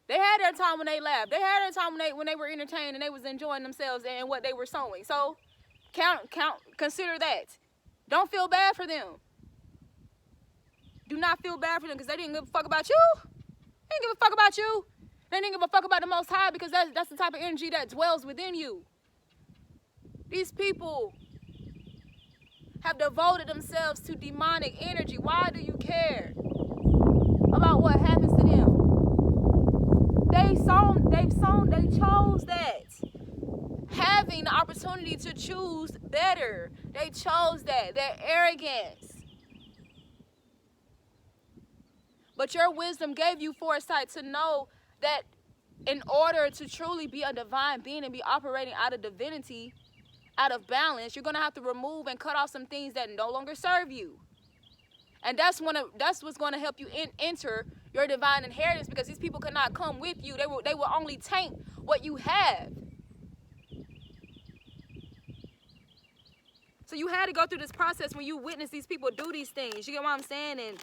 They had their time when they laughed. They had their time when they were entertained and they was enjoying themselves and what they were sowing. So consider that. Don't feel bad for them. Do not feel bad for them because they didn't give a fuck about you. They didn't give a fuck about you. They didn't give a fuck about the Most High because that's the type of energy that dwells within you. These people have devoted themselves to demonic energy. Why do you care about what happens to them? They chose that. Having the opportunity to choose better. They chose that. Their arrogance. But your wisdom gave you foresight to know that in order to truly be a divine being and be operating out of divinity, out of balance, you're going to have to remove and cut off some things that no longer serve you. And that's what's going to help you enter your divine inheritance, because these people cannot come with you. They will only taint what you have. So you had to go through this process when you witness these people do these things. You get what I'm saying?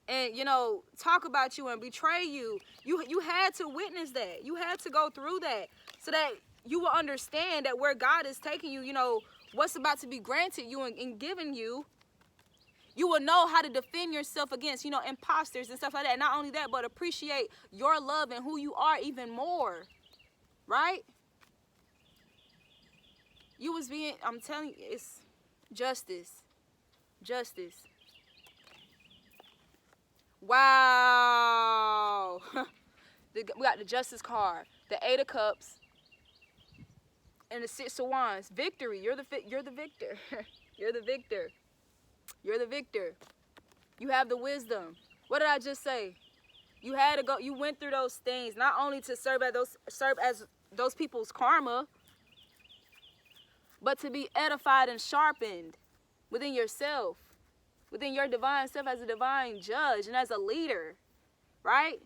And you know, talk about you and betray you. You had to witness that. You had to go through that so that you will understand that where God is taking you, you know, what's about to be granted you and given you, you will know how to defend yourself against, you know, imposters and stuff like that. And not only that, but appreciate your love and who you are even more. Right? You was being, I'm telling you, it's justice. Justice. Wow. We got the Justice card, the Eight of Cups, and the Six of Wands. Victory. You're the victor. You're the victor. You're the victor. You have the wisdom. What did I just say? You had to go. You went through those things not only to serve as those people's karma, but to be edified and sharpened within yourself, within your divine self as a divine judge and as a leader, right?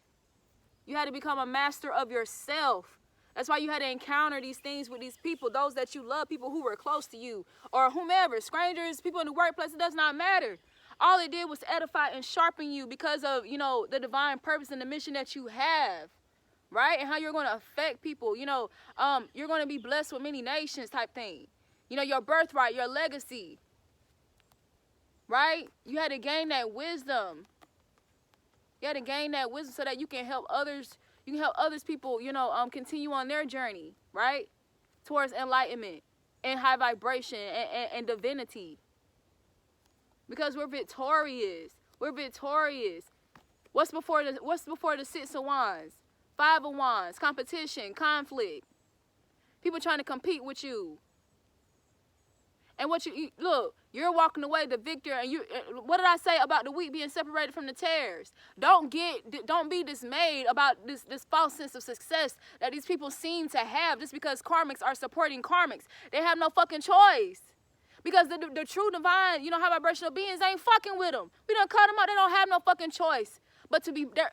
You had to become a master of yourself. That's why you had to encounter these things with these people, those that you love, people who were close to you, or whomever, strangers, people in the workplace. It does not matter. All it did was edify and sharpen you because of, you know, the divine purpose and the mission that you have, right? And how you're going to affect people. You know, you're going to be blessed with many nations type thing. You know, your birthright, your legacy, right? You had to gain that wisdom. You had to gain that wisdom so that you can help others. You can help others people, you know, continue on their journey, right? Towards enlightenment and high vibration and divinity. Because we're victorious. We're victorious. What's before the Six of Wands? Five of Wands. Competition, conflict. People trying to compete with you. And what look, you're walking away the victor, and what did I say about the wheat being separated from the tares? Don't be dismayed about this false sense of success that these people seem to have just because karmics are supporting karmics. They have no fucking choice. Because the true divine, you know, high vibrational beings ain't fucking with them. We done cut them out. They don't have no fucking choice but to be there.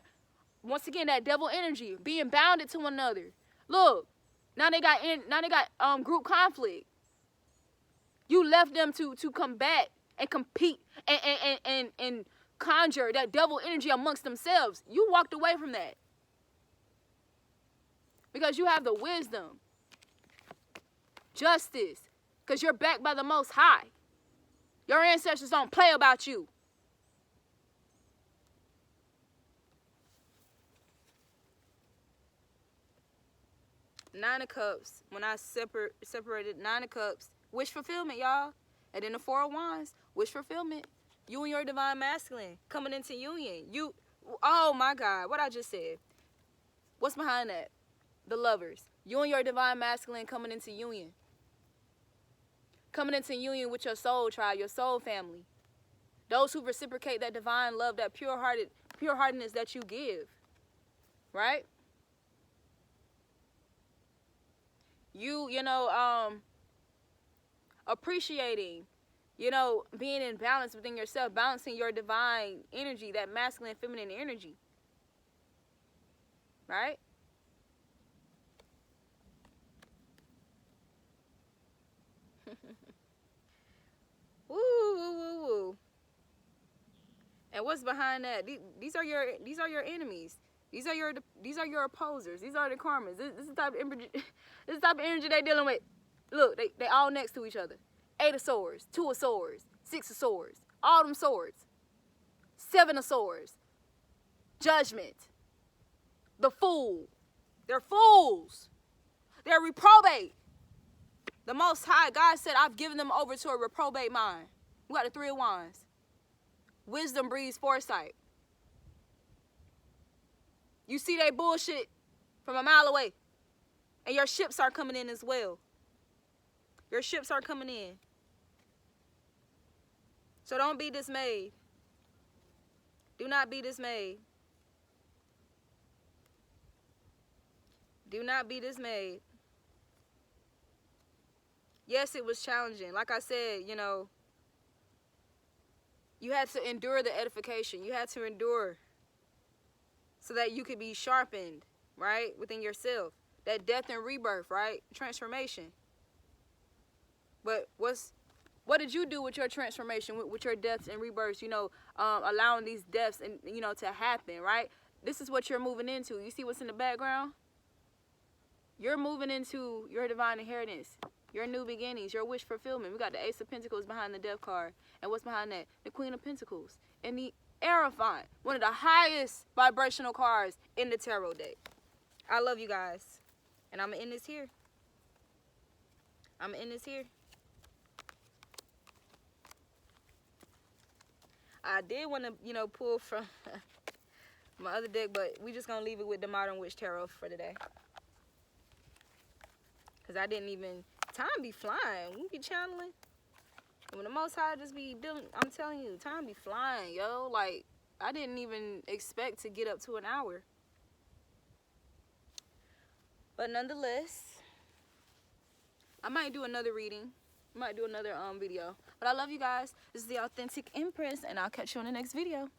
Once again, that devil energy, being bounded to one another. Look, now they got group conflict. You left them to combat and compete and conjure that devil energy amongst themselves. You walked away from that. Because you have the wisdom. Justice. Because you're backed by the Most High. Your ancestors don't play about you. Nine of Cups. When I separated Nine of Cups. Wish fulfillment, y'all. And then the Four of Wands, wish fulfillment. You and your divine masculine coming into union. Oh my God, what I just said. What's behind that? The Lovers. You and your divine masculine coming into union. Coming into union with your soul tribe, your soul family. Those who reciprocate that divine love, that pure-heartedness that you give. Right? You know, appreciating, you know, being in balance within yourself, balancing your divine energy, that masculine and feminine energy. Right? Woo, woo, woo, woo. And what's behind that? These are your enemies. These are your opposers. These are the karmas. This is the type of energy they're dealing with. Look, they all next to each other. 8 of Swords, 2 of Swords, 6 of Swords, all them swords. Seven of Swords. Judgment. The Fool. They're fools. They're reprobate. The Most High, God said, I've given them over to a reprobate mind. We got the Three of Wands. Wisdom breeds foresight. You see they bullshit from a mile away. And your ships are coming in as well. Your ships are coming in. So don't be dismayed. Do not be dismayed. Do not be dismayed. Yes, it was challenging. Like I said, you know, you had to endure the edification. You had to endure so that you could be sharpened, right, within yourself. That death and rebirth, right? Transformation. But what did you do with your transformation, with your deaths and rebirths, you know, allowing these deaths and, you know, to happen, right? This is what you're moving into. You see what's in the background? You're moving into your divine inheritance, your new beginnings, your wish fulfillment. We got the Ace of Pentacles behind the Death card. And what's behind that? The Queen of Pentacles. And the Hierophant, one of the highest vibrational cards in the tarot deck. I love you guys. And I'm going to end this here. I'm going to end this here. I did want to, you know, pull from my other deck, but we just going to leave it with the Modern Witch Tarot for today. Because I didn't even, time be flying. We be channeling. And when the Most High just be doing, I'm telling you, time be flying, yo. Like, I didn't even expect to get up to an hour. But nonetheless, I might do another reading. I might do another video. But I love you guys. This is the Authentic Empress, and I'll catch you on the next video.